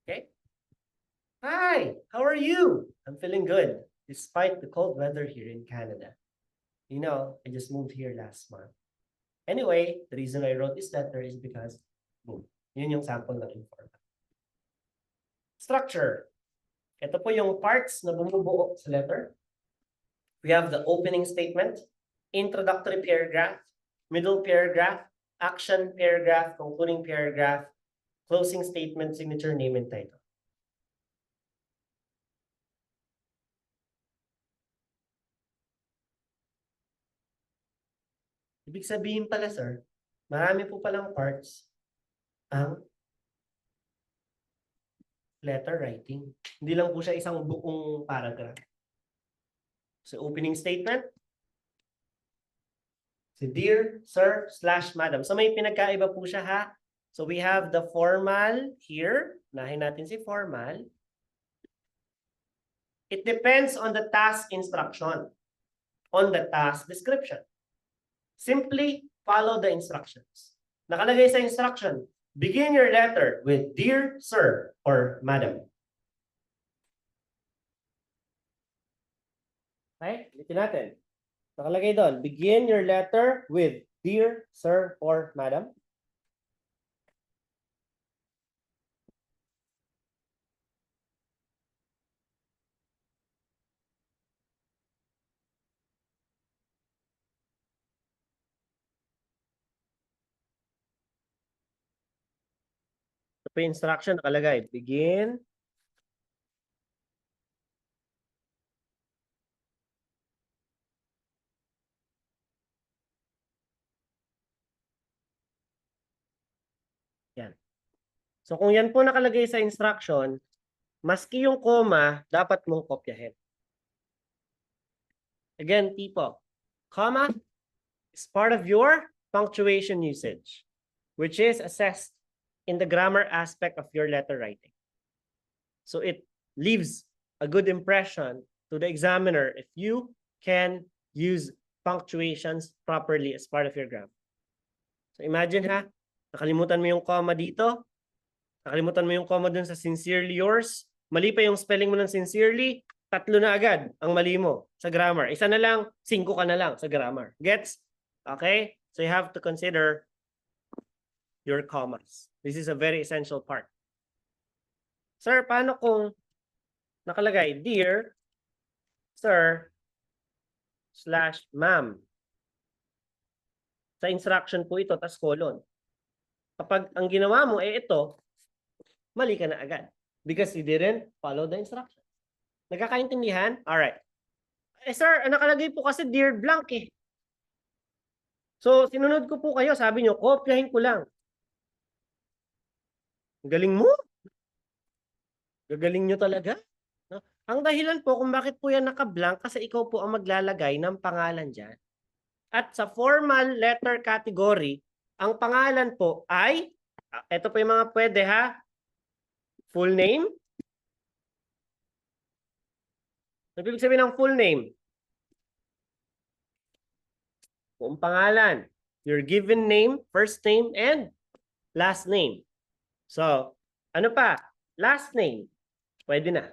Speaker 1: Okay? Hi, how are you? I'm feeling good despite the cold weather here in Canada. You know, I just moved here last month. Anyway, the reason I wrote this letter is because, boom, yun yung sample ng informal. Structure. Ito po yung parts na bumubuo sa letter. We have the opening statement, introductory paragraph, middle paragraph, action paragraph, concluding paragraph, closing statement, signature, name, and title. Ibig sabihin pala, sir, marami po palang parts ang letter writing. Hindi lang po siya isang buong paragraph. So, opening statement. So, dear sir / madam. So, may pinagkaiba po siya, ha? So, we have the formal here. Unahin natin si formal. It depends on the task instruction, on the task description. Simply follow the instructions. Nakalagay sa instruction, begin your letter with dear sir or madam. Okay, ulitin natin. Nakalagay doon, begin your letter with dear sir or madam. Ito po yung instruction nakalagay, begin yan. So kung yan po nakalagay sa instruction, maski yung comma, dapat mong kopyahin. Again, tipo, comma is part of your punctuation usage, which is assessed in the grammar aspect of your letter writing. So it leaves a good impression to the examiner if you can use punctuations properly as part of your grammar. So imagine, ha, nakalimutan mo yung comma dito, nakalimutan mo yung comma dun sa sincerely yours, mali pa yung spelling mo ng sincerely, 3 na agad ang mali mo sa grammar. Isa na lang, 5 ka na lang sa grammar. Gets? Okay? So you have to consider your commas. This is a very essential part. Sir, paano kung nakalagay, dear sir / ma'am? Sa instruction po ito, tas colon. Kapag ang ginawa mo ito, mali ka na agad. Because you didn't follow the instruction. Nagkakaintindihan? Alright. Sir, nakalagay po kasi dear blank eh. So, sinunod ko po kayo. Sabi nyo, kopyahin ko lang. Galing mo. Gagaling nyo talaga. No? Ang dahilan po kung bakit po yan naka-blank kasi ikaw po ang maglalagay ng pangalan dyan. At sa formal letter category, ang pangalan po ay, ito po yung mga pwede, ha? Full name. Ano ibig sabihin ng full name? Buong pangalan. Your given name, first name, and last name. So, ano pa? Last name. Pwede na.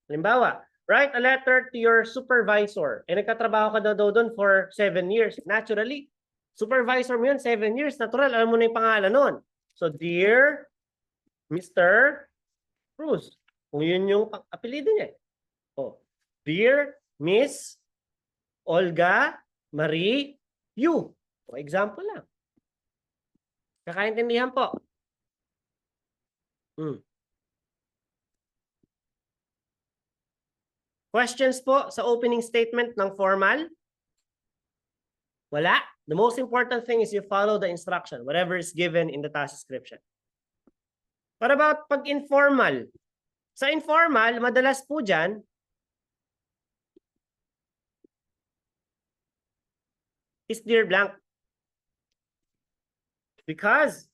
Speaker 1: Halimbawa, write a letter to your supervisor. Nagkatrabaho ka daw doon for 7 years. Naturally, supervisor mo yun, 7 years. Natural, alam mo na yung pangalan nun. So, dear Mr. Cruz. Kung yun yung apelido niya. Oh, dear Miss Olga Marie Yu. O, example lang. Kakaintindihan po. Questions po sa opening statement ng formal? Wala. The most important thing is you follow the instruction, whatever is given in the task description. What about pag informal? Sa informal, madalas po dyan, is dear blank. Because,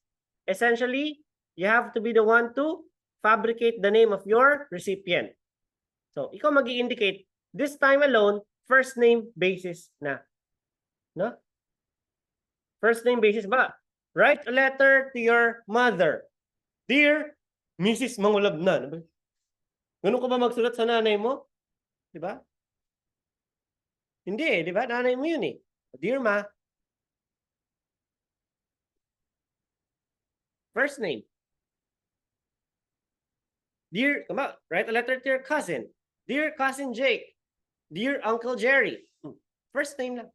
Speaker 1: essentially, you have to be the one to fabricate the name of your recipient. So, ikaw mag-i-indicate, this time alone, first name basis na. No? First name basis ba? Write a letter to your mother. Dear Mrs. Mangulabnan. Ganun ka ba magsulat sa nanay mo? Di ba? Hindi eh, di ba? Nanay mo yun eh. Dear Ma. First name. Dear, come on, write a letter to your cousin. Dear cousin Jake. Dear Uncle Jerry. First name lang.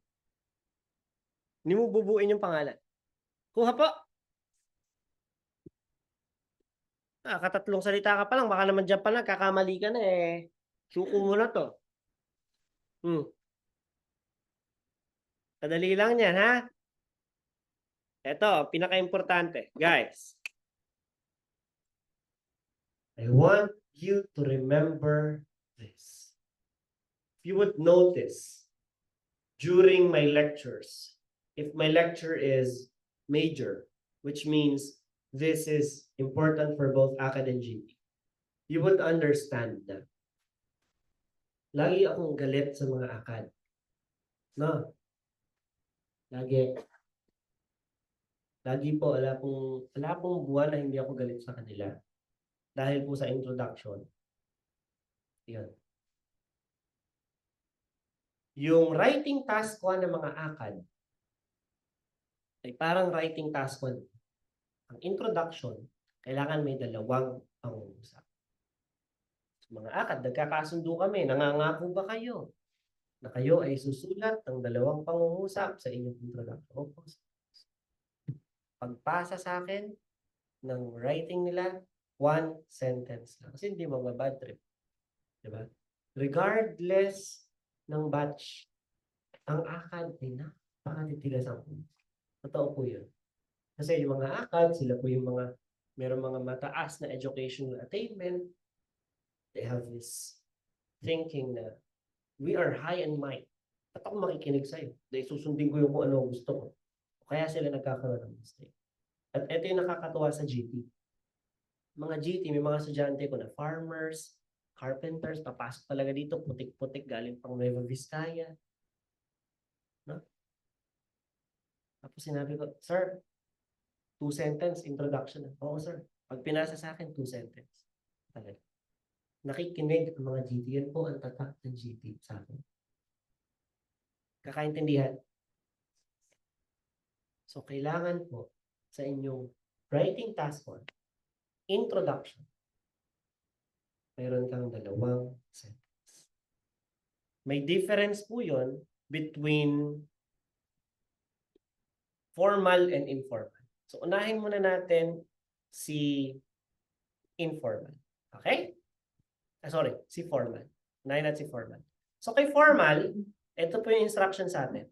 Speaker 1: Hindi mo bubuin yung pangalan. Kuha po. Katatlong salita ka pa lang. Baka naman dyan pa lang, kakamali ka na eh. Suko mo na to. Kadali lang yan, ha? Ito, pinaka-importante. Guys, I want you to remember this. If you would notice, during my lectures, if my lecture is major, which means this is important for both ACAD and GP, you would understand that. Lagi akong galit sa mga ACAD. No? Lagi. Lagi po, wala pong buwan na hindi ako galit sa kanila. Dahil po sa introduction. Yun. Yung writing task 1 ng mga ACAD ay parang writing task 1. Ang introduction, kailangan may dalawang pangungusap. Sa mga ACAD, nagkakasundo kami. Nangangako ba kayo na kayo ay susulat ng dalawang pangungusap sa inyong introduction? Opo. Pagpasa sa akin ng writing nila, 1 sentence lang. Kasi hindi mababad trip. Diba? Regardless ng batch, ang ACAD ay napakatitigas ang totoo po yun. Kasi yung mga ACAD, sila po yung mayroong mga mataas na educational attainment. They have this thinking na we are high and mighty. At ako makikinig sa'yo. Dahil susundin ko yung kung ano gusto ko. Kaya sila nagkakaroon ng mistake. At ito yung nakakatuwa sa GT. Mga GT, may mga estudyante ko na farmers, carpenters, papasok talaga dito, putik-putik, galing pang Nueva Vizcaya. No? Tapos sinabi ko, sir, 2 sentence introduction. Oo, sir. Pag pinasa sa akin, 2 sentence. Talaga. Nakikinig ang mga GT. Yan po ang tatak ng GT sa akin. Kakaintindihan? So, kailangan po sa inyong writing task 1, introduction, mayroon kang dalawang sentence. May difference po yun between formal and informal. So, unahin muna natin si informal. Okay? Sorry, si formal. Unahin natin si formal. So, kay formal, ito po yung instruction sa atin.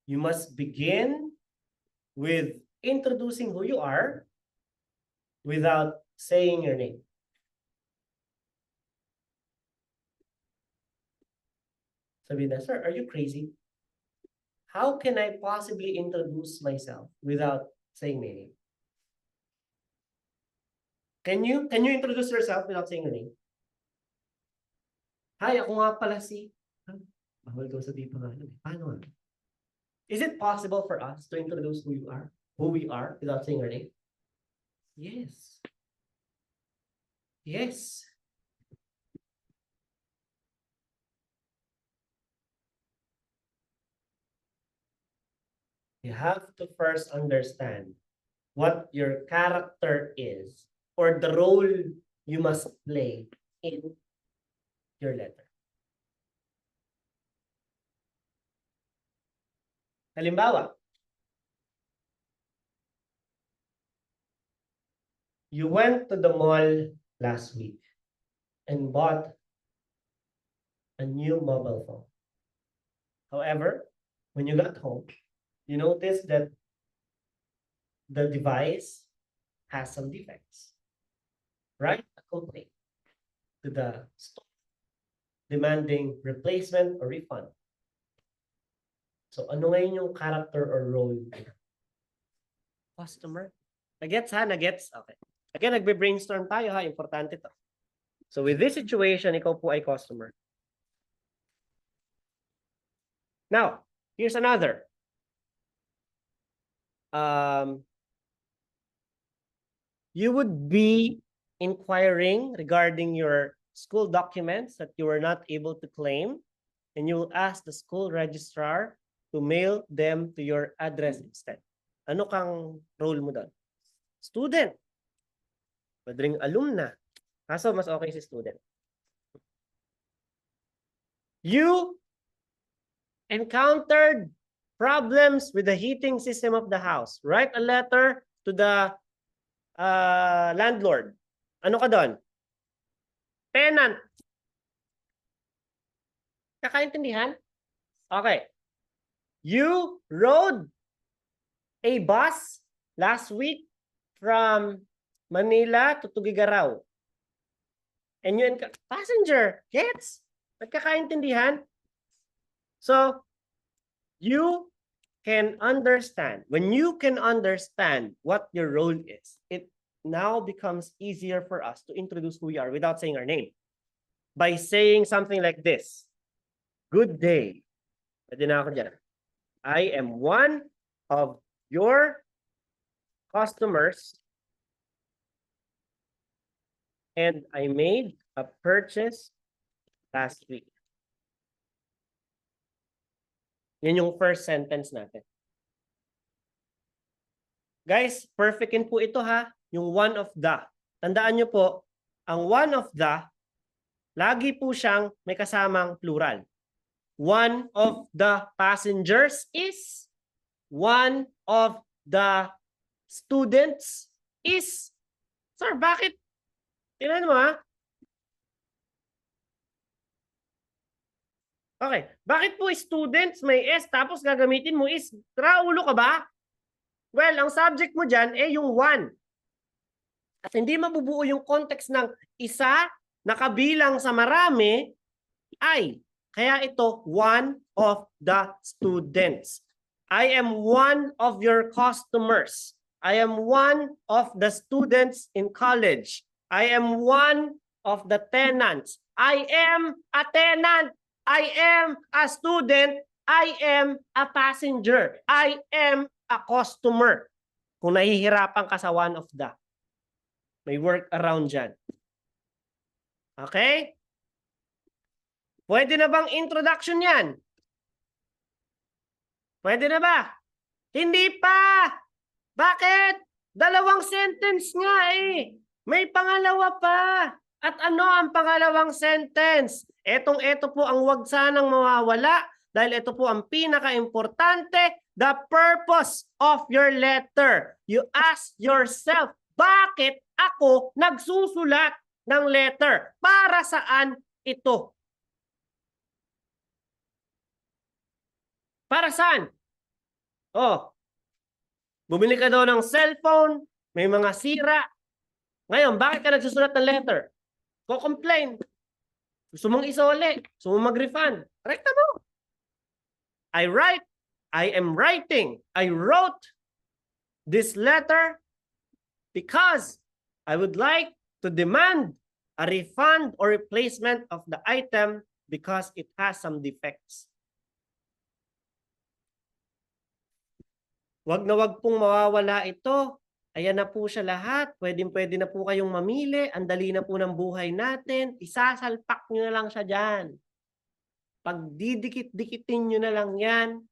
Speaker 1: You must begin with introducing who you are without saying your name. Sabi na, sir, are you crazy? How can I possibly introduce myself without saying my name? Can you introduce yourself without saying your name? Hi, ako nga pala si... Bawal daw sabihin pangalan. Paano? Is it possible for us to introduce who we are without saying our name? Yes. Yes. You have to first understand what your character is or the role you must play in your letter. Halimbawa, you went to the mall last week and bought a new mobile phone. However, when you got home, you noticed that the device has some defects. Write a complaint to the store demanding replacement or refund. So, ano ngayon yung character or role? Customer. Nagets ha? Nagets? Okay. Again, nagbe-brainstorm tayo ha. Importante to. So, with this situation, ikaw po ay customer. Now, here's another. You would be inquiring regarding your school documents that you were not able to claim, and you will ask the school registrar to mail them to your address instead. Ano kang role mo doon? Student. Pwede ring alumna. Kaso mas okay si student. You encountered
Speaker 2: problems with the heating system of the house. Write a letter to the landlord. Ano ka doon? Tenant. Kakaintindihan? Okay. You rode a bus last week from Manila to Tugigaraw. And you passenger, gets? Nagkakaintindihan? So, you can understand. When you can understand what your role is, it now becomes easier for us to introduce who we are without saying our name. By saying something like this. Good day. Pwede na ako dyan. I am one of your customers and I made a purchase last week. Yan yung first sentence natin. Guys, perfectin po ito ha, yung one of the. Tandaan nyo po, ang one of the, lagi po siyang may kasamang plural. One of the passengers is, one of the students is. Sir, bakit? Tingnan mo ha. Okay, bakit po students may S tapos gagamitin mo is? Raulo ka ba? Well, ang subject mo dyan eh yung one. At hindi mabubuo yung context ng isa na kabilang sa marami ay. Kaya ito, one of the students. I am one of your customers. I am one of the students in college. I am one of the tenants. I am a tenant. I am a student. I am a passenger. I am a customer. Kung nahihirapan ka sa one of the, may work around dyan. Okay? Pwede na bang introduction yan? Pwede na ba? Hindi pa! Bakit? Dalawang sentence nga eh. May pangalawa pa. At ano ang pangalawang sentence? Ito po ang wag sanang mawawala dahil ito po ang pinaka-importante. The purpose of your letter. You ask yourself, bakit ako nagsusulat ng letter? Para saan ito? Para saan? Oh, bumili ka daw ng cellphone, may mga sira. Ngayon, bakit ka nagsusulat ng letter? Ko-complain. Gusto mong isole. Gusto mong mag-refund. Rekta mo. I am writing. I wrote this letter because I would like to demand a refund or replacement of the item because it has some defects. Wag na wag pong mawawala ito. Ayan na po siya lahat. Pwede na po kayong mamili. Ang dali na po ng buhay natin. Isasalpak nyo na lang siya dyan. Pag didikit-dikitin nyo na lang yan,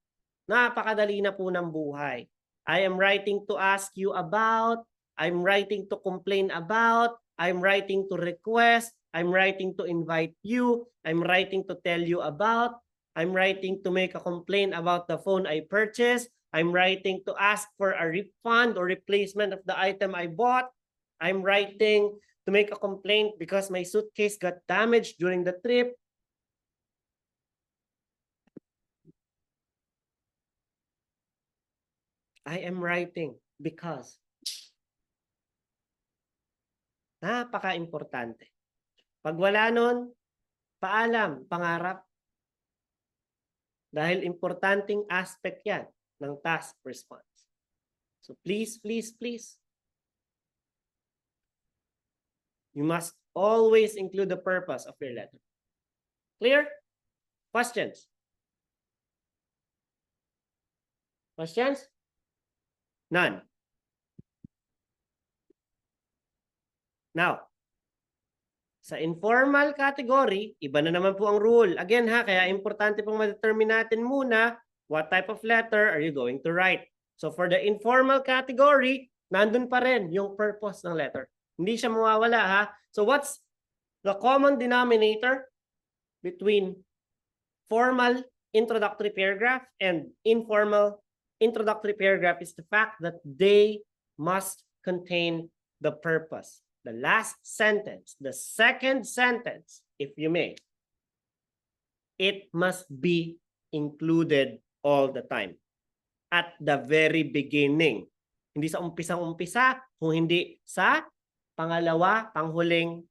Speaker 2: napakadali na po ng buhay. I am writing to ask you about. I'm writing to complain about. I'm writing to request. I'm writing to invite you. I'm writing to tell you about. I'm writing to make a complaint about the phone I purchased. I'm writing to ask for a refund or replacement of the item I bought. I'm writing to make a complaint because my suitcase got damaged during the trip. I am writing because. Napaka-importante. Pag wala nun, paalam, pangarap. Dahil importanteng aspect yan ng task response. So please, please, please. You must always include the purpose of your letter. Clear? Questions? Questions? None. Now, sa informal category, iba na naman po ang rule. Again ha, kaya importante pong ma-determine natin muna what type of letter are you going to write. So for the informal category, nandun pa rin yung purpose ng letter. Hindi siya mawawala ha. So what's the common denominator between formal introductory paragraph and informal introductory paragraph is the fact that they must contain the purpose. The last sentence, the second sentence, if you may, it must be included all the time. At the very beginning. Hindi sa umpisang-umpisa, kung hindi sa pangalawa, panghuling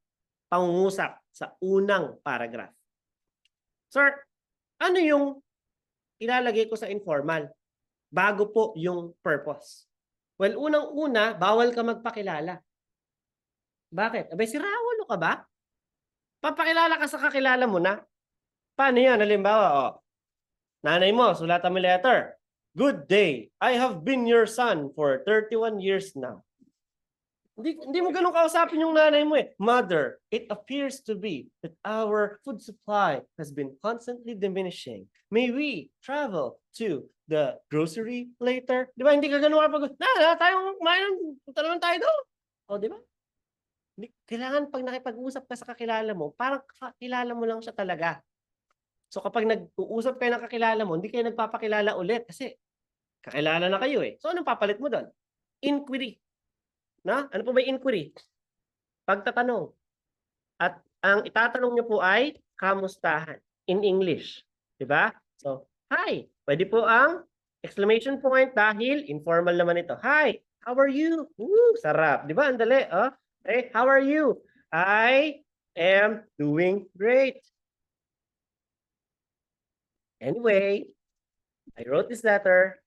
Speaker 2: pangungusap sa unang paragraph. Sir, ano yung ilalagay ko sa informal? Bago po yung purpose. Well, unang-una, bawal ka magpakilala. Bakit? Abay, si Raulo ka ba? Papakilala ka sa kakilala mo na. Paano yan? Halimbawa, nanay mo, sulatan mo letter. Good day. I have been your son for 31 years now. Hindi mo ganun kausapin yung nanay mo eh. Mother, it appears to be that our food supply has been constantly diminishing. May we travel to the grocery later? Di ba? Hindi ka ganun kapag, tayong kumain, punta naman tayo doon. O, di ba? Kailangan pag nakipag-usap ka sa kakilala mo, parang kakilala mo lang siya talaga. So kapag nag-uusap kayo ng kakilala mo, hindi kayo nagpapakilala ulit kasi kakilala na kayo eh. So anong papalit mo doon? Inquiry. Na? Ano po ba yung inquiry? Pagtatanong. At ang itatanong niyo po ay kamustahan in English. Diba? So, hi. Pwede po ang exclamation point dahil informal naman ito. Hi, how are you? Sarap. Diba? Ang dali. Oh? Hey, how are you? I am doing great. Anyway, I wrote this letter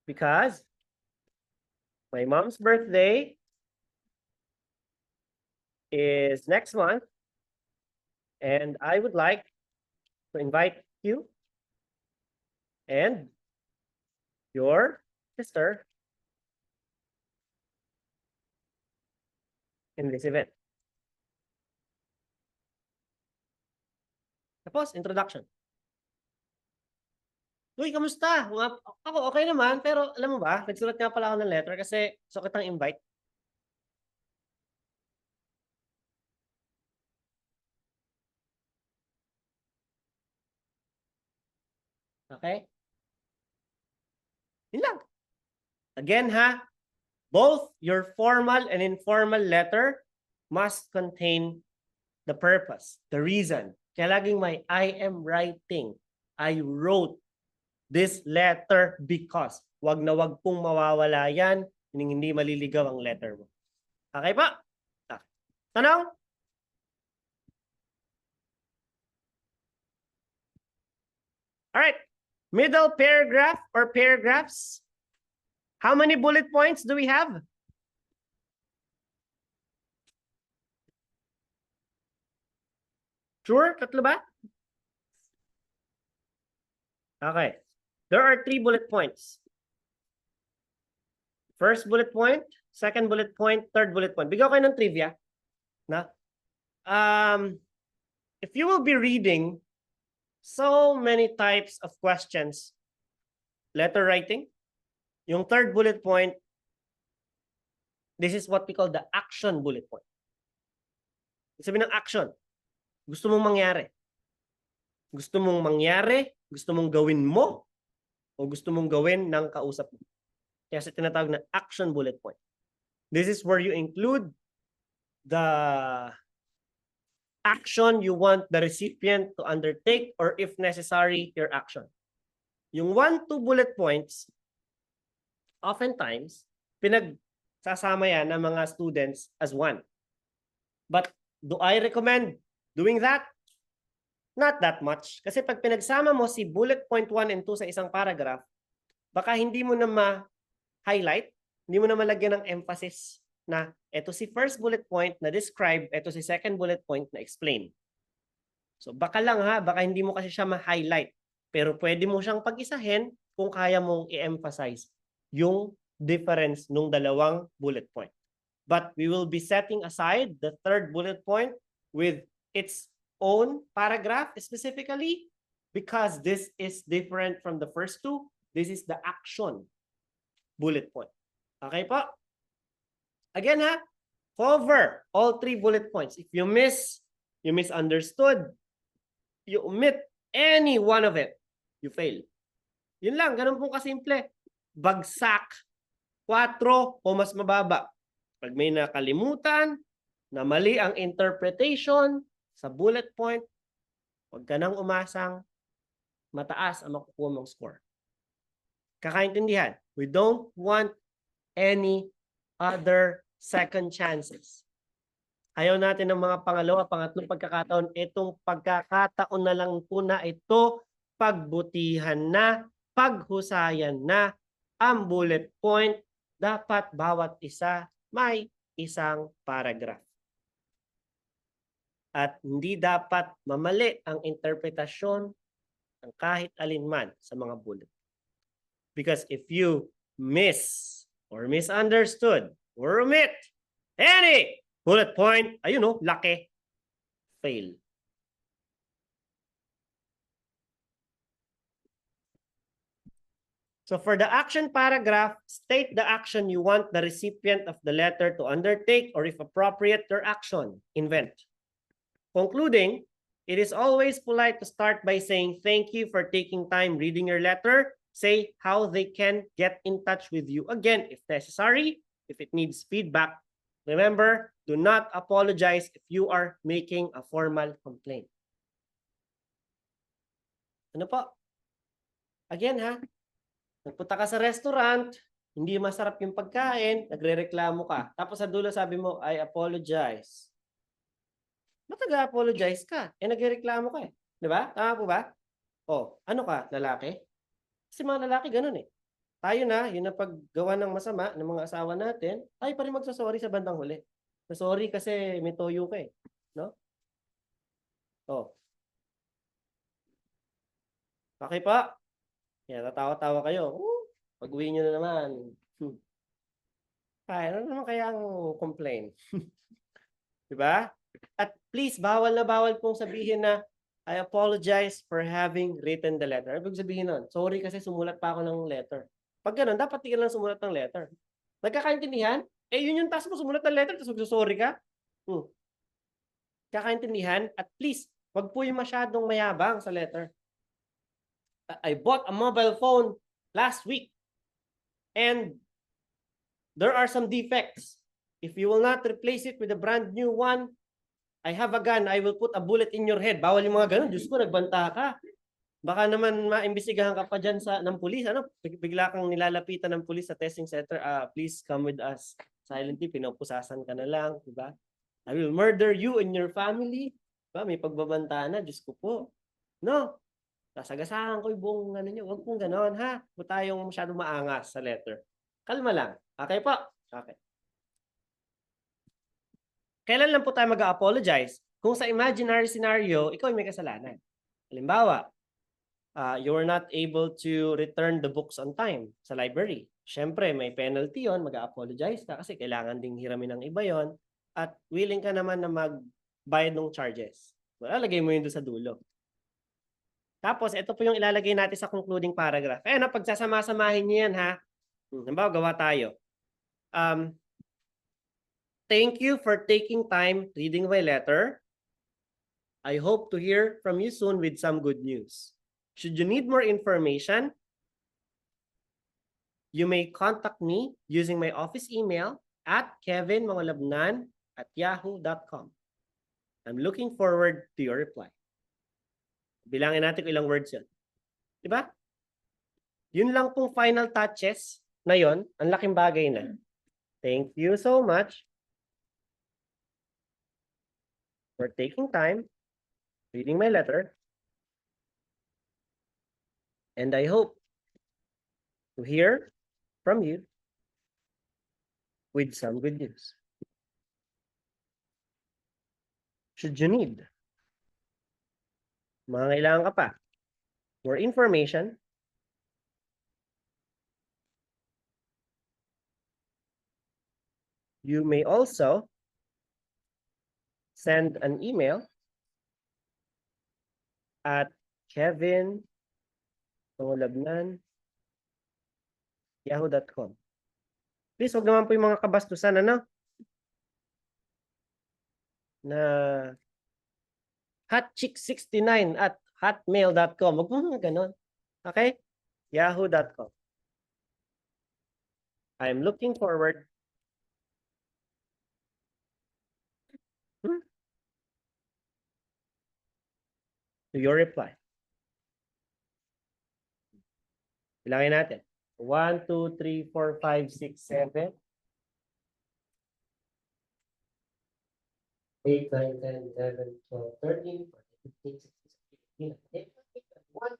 Speaker 2: because my mom's birthday is next month, and I would like to invite you and your sister in this event. Tapos, introduction. Uy, kamusta? Ako okay naman, pero alam mo ba, nagsulat nga pala ako ng letter kasi gusto kitang invite. Okay? Yun lang. Again ha, both your formal and informal letter must contain the purpose, the reason. Kaya laging may I am writing. I wrote this letter because. Wag na wag pong mawawala yan, hindi maliligaw ang letter mo. Okay pa? Tanong? Alright. Middle paragraph or paragraphs. How many bullet points do we have? Sure? Tatlo ba? Okay. There are 3 bullet points. First bullet point, second bullet point, third bullet point. Bigyan ko kayo ng trivia. Na? If you will be reading so many types of questions, letter writing, yung third bullet point, this is what we call the action bullet point. Sabi ng action. Gusto mong mangyari. Gusto mong mangyari, gusto mong gawin mo, o gusto mong gawin ng kausap mo. Kaya sa tinatawag na action bullet point. This is where you include the action you want the recipient to undertake or if necessary, your action. Yung 1, 2 bullet points, oftentimes, pinagsasama yan ng mga students as one. But do I recommend doing that? Not that much. Kasi pag pinagsama mo si bullet point 1 and 2 sa isang paragraph, baka hindi mo na ma-highlight, hindi mo na malagyan ng emphasis na ito si first bullet point na describe, ito si second bullet point na explain. So baka lang ha, baka hindi mo kasi siya ma-highlight. Pero pwede mo siyang pag-isahin kung kaya mong i-emphasize yung difference nung dalawang bullet point. But we will be setting aside the third bullet point with its own paragraph specifically because this is different from the first two. This is the action bullet point. Okay po? Again ha, cover all 3 bullet points. If you misunderstood, you omit any one of it, you fail. Yun lang, ganun pong kasimple. Bagsak, 4 o mas mababa. Pag may nakalimutan, na mali ang interpretation sa bullet point, huwag ka nang umasang mataas ang makukuha mong score. Kakaintindihan? We don't want any other second chances. Ayaw natin ng mga pangalawa, pangatlong pagkakataon. Itong pagkakataon na lang po na ito, pagbutihan na, paghusayan na, ang bullet point, dapat bawat isa may isang paragraph. At hindi dapat mamali ang interpretasyon ng kahit alinman sa mga bullet. Because if you miss or misunderstood or omit any bullet point, ayun o, laki, fail. So for the action paragraph, state the action you want the recipient of the letter to undertake, or if appropriate, their action. Invent. Concluding, it is always polite to start by saying thank you for taking time reading your letter. Say how they can get in touch with you again if necessary, if it needs feedback. Remember, do not apologize if you are making a formal complaint. Ano po? Again ha, nagpunta ka sa restaurant, hindi masarap yung pagkain, nagrereklamo ka. Tapos sa dulo sabi mo, I apologize. Ba't nag-apologize ka? Nagrereklamo ka eh. Di ba? Tama po ba? O, ano ka, lalaki? Kasi mga lalaki ganun eh. Tayo na, yun na paggawa ng masama ng mga asawa natin, tayo pa rin magsasorry sa bandang huli. Sorry kasi may toyo ka eh. No? O. Okay pa? Yan, tatawa-tawa kayo. Pag-uwi nyo na naman. Ay, ano naman kaya ang complain? Diba? At please, bawal na bawal pong sabihin na I apologize for having written the letter. Ibig sabihin nun, sorry kasi sumulat pa ako ng letter. Pag ganun, dapat tigil lang sumulat ng letter. Nagkakaintindihan? Yun yung task mo, sumulat ng letter, tapos magsusorry ka? Kakaintindihan? At please, wag po yung masyadong mayabang sa letter. I bought a mobile phone last week and there are some defects. If you will not replace it with a brand new one, I have a gun, I will put a bullet in your head. Bawal yung mga ganun. Diyos ko, nagbanta ka. Baka naman maimbestigahan ka pa dyan ng pulis. Ano? Bigla kang nilalapitan ng pulis sa testing center. Please come with us. Silently, pinupusasan ka na lang. Diba? I will murder you and your family. Diba? May pagbabanta na. Diyos ko po. No? Sasagasahan ko yung buong ano nyo. Huwag pong ganon, ha? Huwag tayong masyadong maangas sa letter. Kalma lang. Okay po? Okay. Kailan lang po tayo mag-apologize? Kung sa imaginary scenario, ikaw ay may kasalanan. Halimbawa, you were not able to return the books on time sa library. Siyempre, may penalty yon, mag-apologize ka kasi kailangan ding hiramin ng iba yon at willing ka naman na magbayad ng charges. Lalagay mo yun doon sa dulo. Tapos, ito po yung ilalagay natin sa concluding paragraph. Pagsasama-samahin niyo yan, ha? Halimbawa, gawa tayo. Thank you for taking time reading my letter. I hope to hear from you soon with some good news. Should you need more information, you may contact me using my office email at kevinmangalabnan@yahoo.com. I'm looking forward to your reply. Bilangin natin kung ilang words yun. Diba? Yun lang pong final touches na yun. Ang laking bagay na. Thank you so much for taking time reading my letter. And I hope to hear from you with some good news. Should you need kailangan ka pa more information, you may also send an email at kevinmangalabnan@yahoo.com. Please, huwag naman po yung mga kabastusan, ano? Na hotchick69 Hotmail.com. Huwag mo mga ganon. Okay? Yahoo.com. I'm looking forward to your reply. Bilangin natin. 1, 2, 3, 4, 5, 6, 7, 8, 9, 10, 11, 12, 13, 14, 15, 16, 17, 18, 19, 20,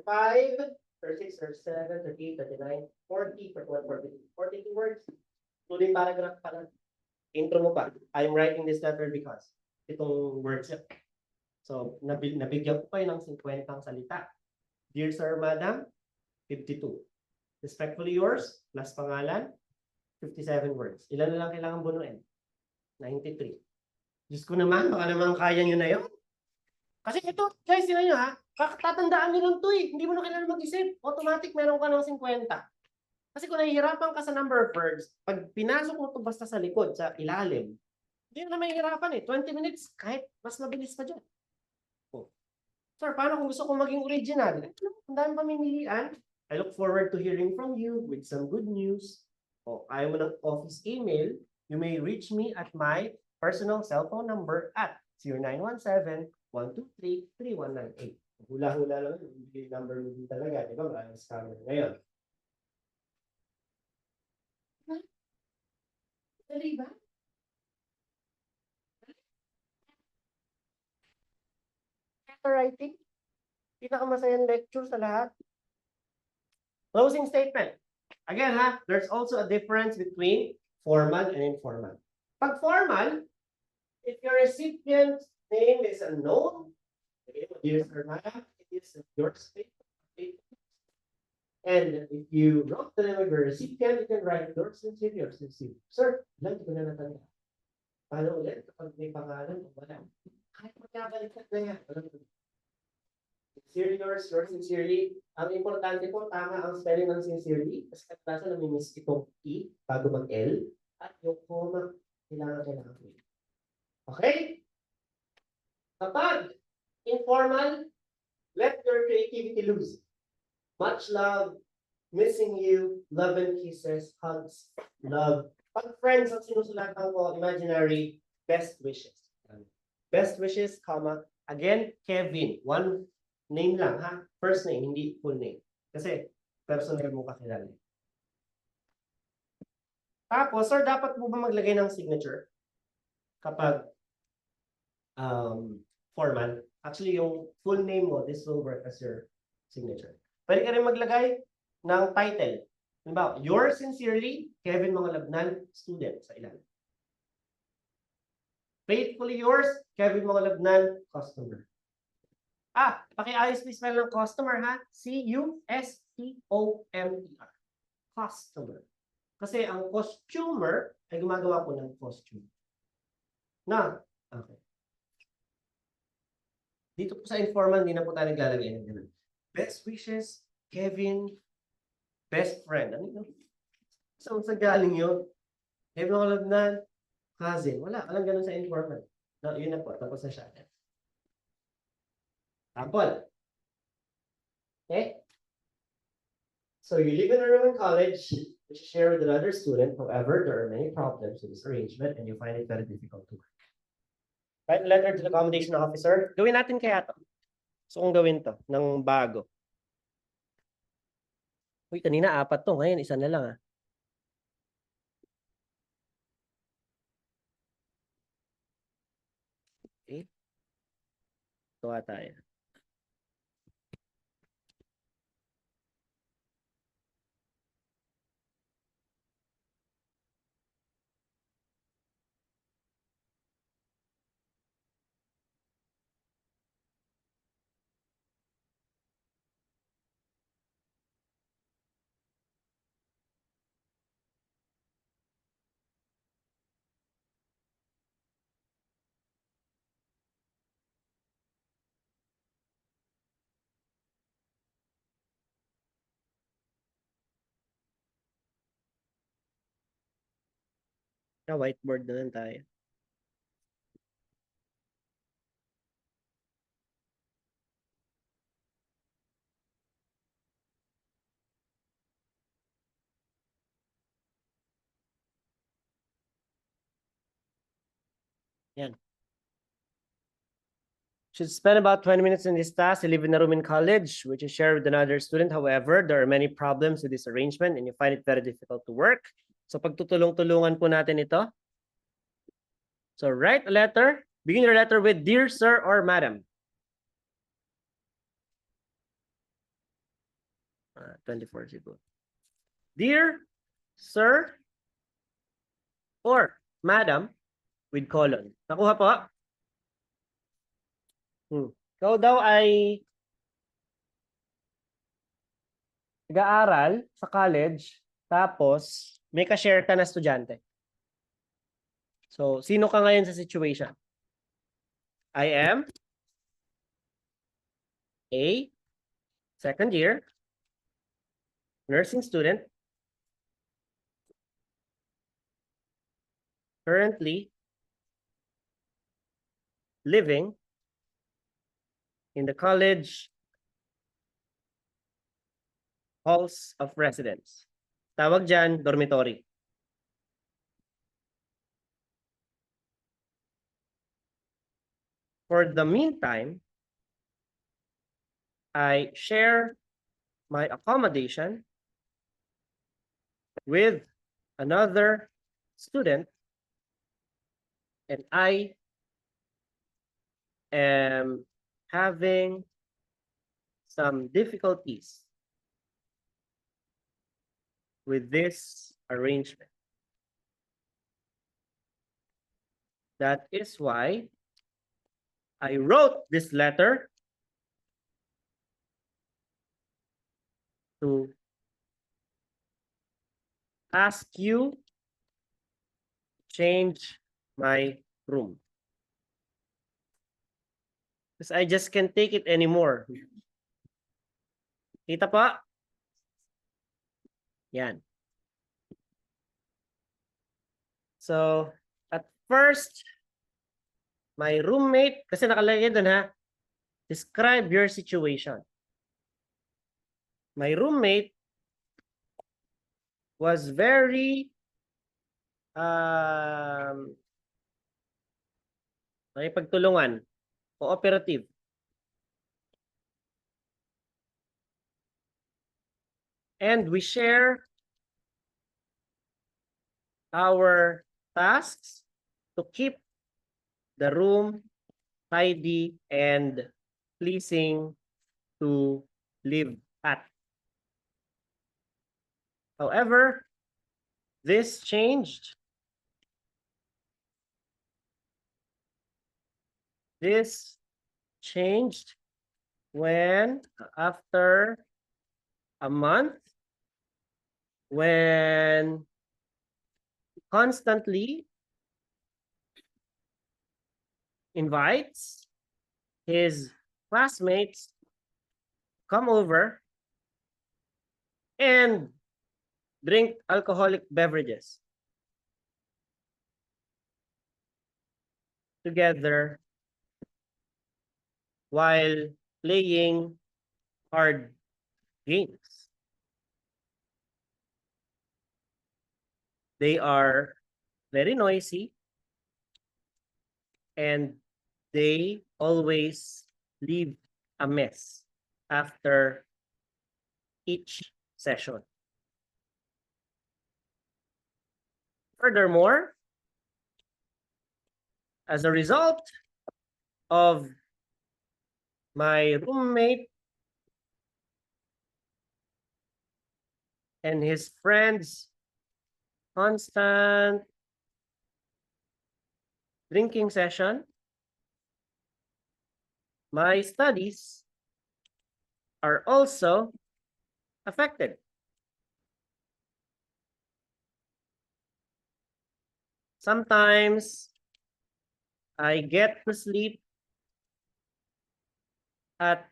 Speaker 2: 5, 36, 37, 38, 39, 40, 41, 42, 42 words. Tuloy paragraph pa lang. Intro mo pa. I'm writing this letter because itong words yun. So, nabigyan ko kayo ng 50 salita. Dear Sir, Madam, 52. Respectfully yours, plus pangalan, 57 words. Ilan na lang kailangan bunuin? 93. Diyos ko naman, baka naman kaya nyo na yun. Kasi ito, guys, yun nyo ha, tatandaan nyo lang to eh. Hindi mo na kailangan mag-isip. Automatic meron ka ng 50. Kasi kung nahihirapan ka sa number of words, pag pinasok mo ito basta sa likod, sa ilalim, hindi na mahihirapan eh. 20 minutes, kahit mas mabilis pa dyan. Oh. Sir, paano kung gusto kong maging original? Ang dami pamimilian. I look forward to hearing from you with some good news. O ayaw mo ng office email, you may reach me at my personal cell phone number at 0917-123-3198. Hula-hula lang yung number mo din talaga. Di ba? Maraming scammer ngayon. Dali ba? Letter writing? Pinakamasayang lecture sa lahat. Closing statement. Again, there's also a difference between formal and informal. Pag formal, if your recipient's name is unknown, dear Sir, Madam, it is your statement. And if you wrote the name of your recipient, you can write yours sincerely or sincere. Sir, lang ko na natanda. Paano ulit kapag may pangalan o wala? Kahit magkabalikat na yan. Sincerely yours sincerely. Ang importante po, tama ang spelling ng sincerely. Kasi kadalasan namimiss itong E bago mag-L. At yung comma, kailangan ko. Okay? Kapag informal, let your creativity loose. Much love, missing you, love and kisses, hugs, love. Pag friends ang sinusulatan ko, imaginary, best wishes. Best wishes, comma, again, Kevin. One name lang, ha? First name, hindi full name. Kasi, personal mo kakilala. Tapos, sir, dapat mo ba maglagay ng signature? Kapag formal. Actually, yung full name mo, this will work as your signature. Pwede ka rin maglagay ng title. Halimbawa, yours sincerely, Kevin Mangalabnan, student sa ilan. Faithfully yours, Kevin Mangalabnan, customer. Pakiayos please spell ng customer ha. C-U-S-T-O-M-E-R. Customer. Kasi ang costumer ay gumagawa ko ng costume. Okay. Dito po sa informal, hindi na po tayo naglalagay ng ganun. Best wishes, Kevin, best friend. Ano yun? Saan sa galing yun? Kevin Mangalabnan, cousin. Walang ganun sa informal. No, yun na po. Tapos na siya. Sample. Okay? So you live in a room in college, which you share with another student. However, there are many problems with this arrangement and you find it very difficult to work. Write a letter to the accommodation officer. Gawin natin kaya to. So kung gawin to ng bago. Uy, kanina 4 to. Ngayon, 1 na lang Okay. Tuwa tayo. Whiteboard na lang tayo. Yan. Should spend about 20 minutes in this task. You live in a room in college, which is shared with another student. However, there are many problems with this arrangement and you find it very difficult to work. So pagtutulong-tulungan po natin ito. So write a letter. Begin your letter with Dear Sir or Madam. 24 siguro. Dear Sir or Madam with colon. Nakuha po? Ikaw daw ay nag-aaral sa college, tapos may ka-share ka na estudyante. So, sino ka ngayon sa situation? I am a second year nursing student currently living in the college halls of residence. Tawag dyan, dormitory. For the meantime, I share my accommodation with another student and I am having some difficulties with this arrangement. That is why I wrote this letter to ask you to change my room. Because I just can't take it anymore. Kita pa? Yan. So, at first, my roommate, kasi nakalagay doon ha, describe your situation. My roommate was very nakipagtulungan, cooperative. And we share our tasks to keep the room tidy and pleasing to live at. However, this changed. This changed when, after a month, when constantly invites his classmates come over and drink alcoholic beverages together while playing hard games. They are very noisy and they always leave a mess after each session. Furthermore, as a result of my roommate and his friends' constant drinking session, my studies are also affected. Sometimes I get to sleep at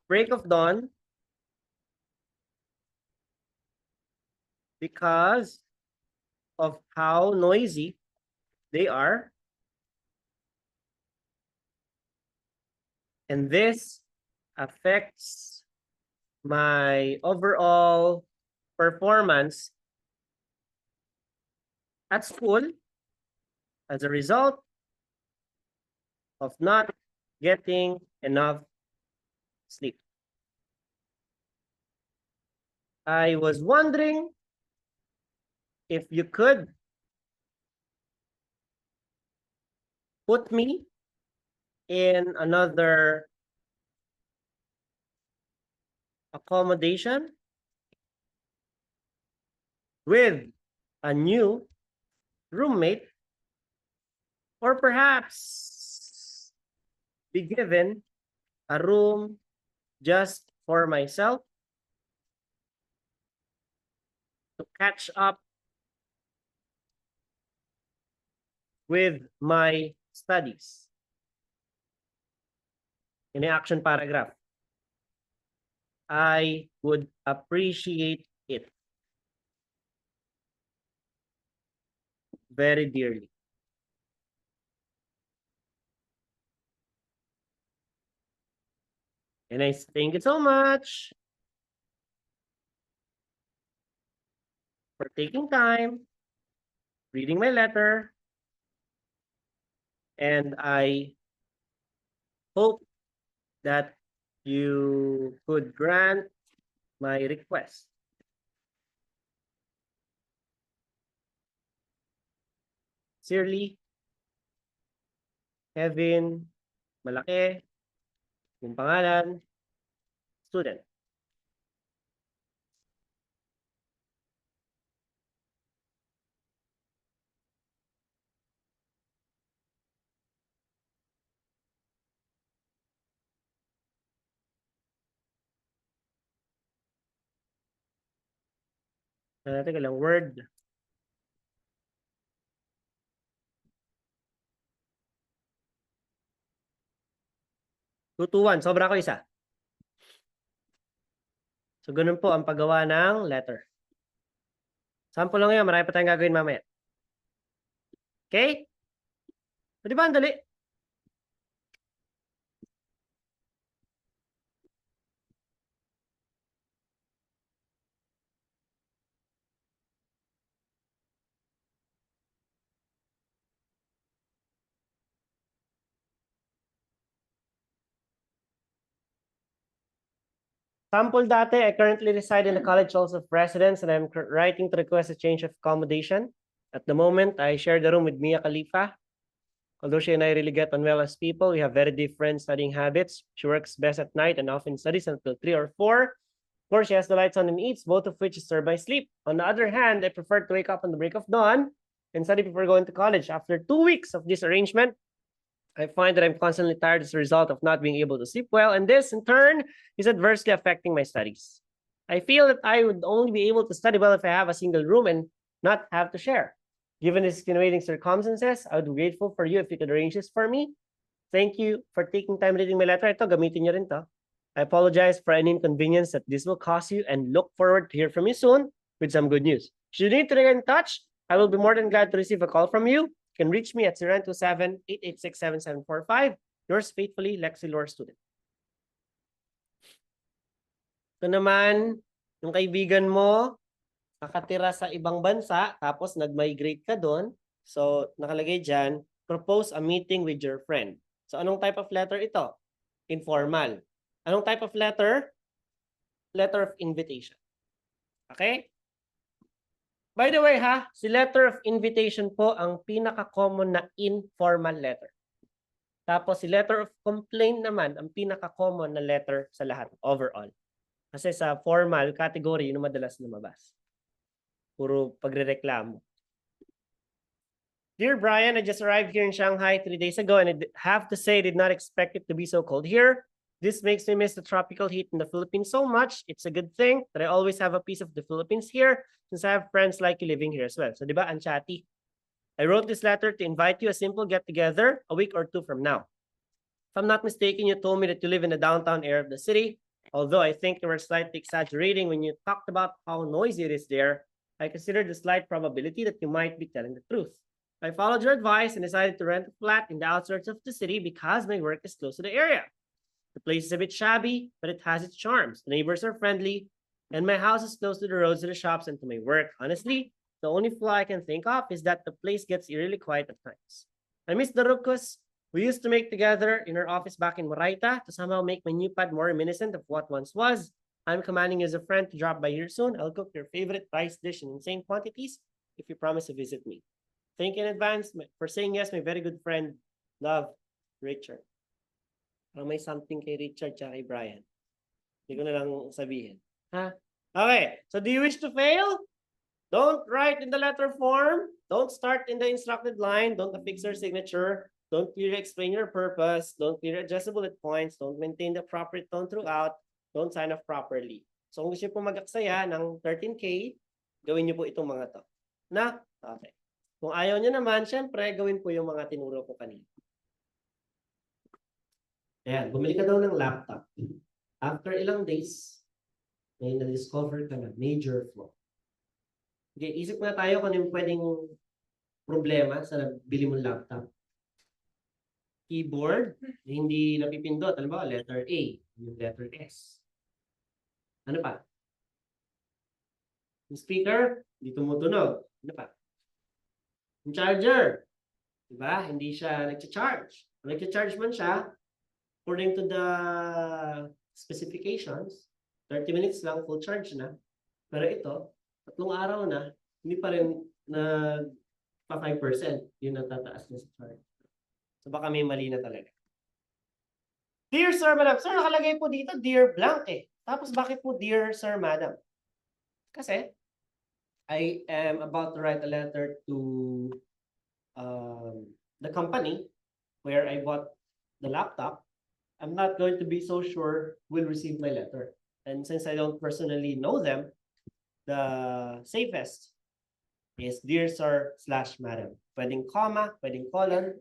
Speaker 2: break of dawn because of how noisy they are. And this affects my overall performance at school as a result of not getting enough sleep. I was wondering if you could put me in another accommodation with a new roommate, or perhaps be given a room just for myself to catch up with my studies. In the action paragraph, I would appreciate it very dearly. And I thank you so much for taking time, reading my letter, and I hope that you could grant my request. Sincerely, Kevin Malaki, yung pangalan, student. Teka lang, word. 221, sobra ko isa. So, ganun po ang paggawa ng letter. Sample lang ngayon, marami pa tayong gagawin mamaya. Okay? So, di ba ang dali? Sample dati, I currently reside in the College Halls of Residence and I'm writing to request a change of accommodation. At the moment, I share the room with Mia Khalifa. Although she and I really get on well as people, we have very different studying habits. She works best at night and often studies until 3 or 4. Of course, she has the lights on and eats, both of which disturb my sleep. On the other hand, I prefer to wake up on the break of dawn and study before going to college. After 2 weeks of this arrangement, I find that I'm constantly tired as a result of not being able to sleep well, and this, in turn, is adversely affecting my studies. I feel that I would only be able to study well if I have a single room and not have to share. Given these extenuating circumstances, I would be grateful for you if you could arrange this for me. Thank you for taking time reading my letter. Ito, gamitin niyo rin to. I apologize for any inconvenience that this will cause you and look forward to hear from you soon with some good news. Should you need to get in touch, I will be more than glad to receive a call from you. You can reach me at 0927-886-7745. Yours faithfully, Lexi Lore student. Ito naman, yung kaibigan mo, nakatira sa ibang bansa, tapos nag-migrate ka doon. So, nakalagay dyan, propose a meeting with your friend. So, anong type of letter ito? Informal. Anong type of letter? Letter of invitation. Okay? By the way ha, si letter of invitation po ang pinaka-common na informal letter. Tapos si letter of complaint naman ang pinaka-common na letter sa lahat overall. Kasi sa formal category, yun ang madalas lumabas. Puro pagrereklamo. Dear Brian, I just arrived here in Shanghai 3 days ago and I have to say I did not expect it to be so cold here. This makes me miss the tropical heat in the Philippines so much. It's a good thing that I always have a piece of the Philippines here since I have friends like you living here as well. So, di ba, ang chatty? I wrote this letter to invite you a simple get-together a week or 2 from now. If I'm not mistaken, you told me that you live in the downtown area of the city. Although I think you were slightly exaggerating when you talked about how noisy it is there, I considered the slight probability that you might be telling the truth. I followed your advice and decided to rent a flat in the outskirts of the city because my work is close to the area. The place is a bit shabby, but it has its charms. The neighbors are friendly, and my house is close to the roads, to the shops, and to my work. Honestly, the only flaw I can think of is that the place gets eerily quiet at times. I miss the ruckus we used to make together in our office back in Moraita to somehow make my new pad more reminiscent of what once was. I'm commanding you as a friend to drop by here soon. I'll cook your favorite rice dish in insane quantities if you promise to visit me. Thank you in advance for saying yes, my very good friend. Love, Richard. Parang may something kay Richard tsaka kay Brian. Hindi ko na lang sabihin. Ha? Okay, so do you wish to fail? Don't write in the letter form. Don't start in the instructed line. Don't affix your signature. Don't clearly explain your purpose. Don't clearly adjust the bullet points. Don't maintain the proper tone throughout. Don't sign off properly. So kung gusto niyo po mag-aksaya ng 13K, gawin niyo po itong mga to. Na? Okay. Kung ayaw niyo naman, syempre, gawin po yung mga tinuro ko kanina. Ayan, bumili ka daw ng laptop. After ilang days, may na-discover ka na major flaw. Okay, isip na tayo kung ano yung pwedeng problema sa nabili mong laptop. Keyboard, hindi napipindot. Alam ba, letter A, yung letter S. Ano pa? Yung speaker, hindi tumutunog. Ano pa? Yung charger, diba? Hindi siya nag-charge. Kung nag-charge man siya, according to the specifications, 30 minutes lang, full charge na. Pero ito, 3 araw na, hindi pa rin na pa 5%, yun natataas na sa charge. So baka may mali na talaga. Dear Sir, Madam. Sir, nakalagay po dito, Dear Blank eh. Tapos bakit po Dear Sir, Madam? Kasi, I am about to write a letter to the company where I bought the laptop. I'm not going to be so sure will receive my letter. And since I don't personally know them, the safest is Dear Sir / Madam. Pwedeng comma, pwedeng colon.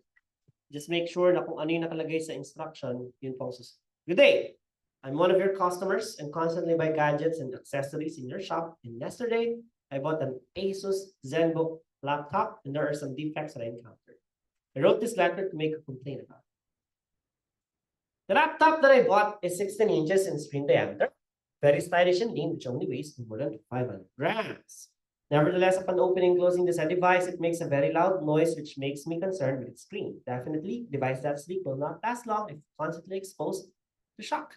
Speaker 2: Just make sure na kung ano yung nakalagay sa instruction, yun pong susunod. Good day! I'm one of your customers and constantly buy gadgets and accessories in your shop. And yesterday, I bought an Asus ZenBook laptop and there are some defects that I encountered. I wrote this letter to make a complaint about it. The laptop that I bought is 16 inches in screen diameter, very stylish and lean, which only weighs more than 500 grams. Nevertheless, upon opening and closing the said device, it makes a very loud noise, which makes me concerned with its screen. Definitely, device that sleek will not last long if constantly exposed to shock.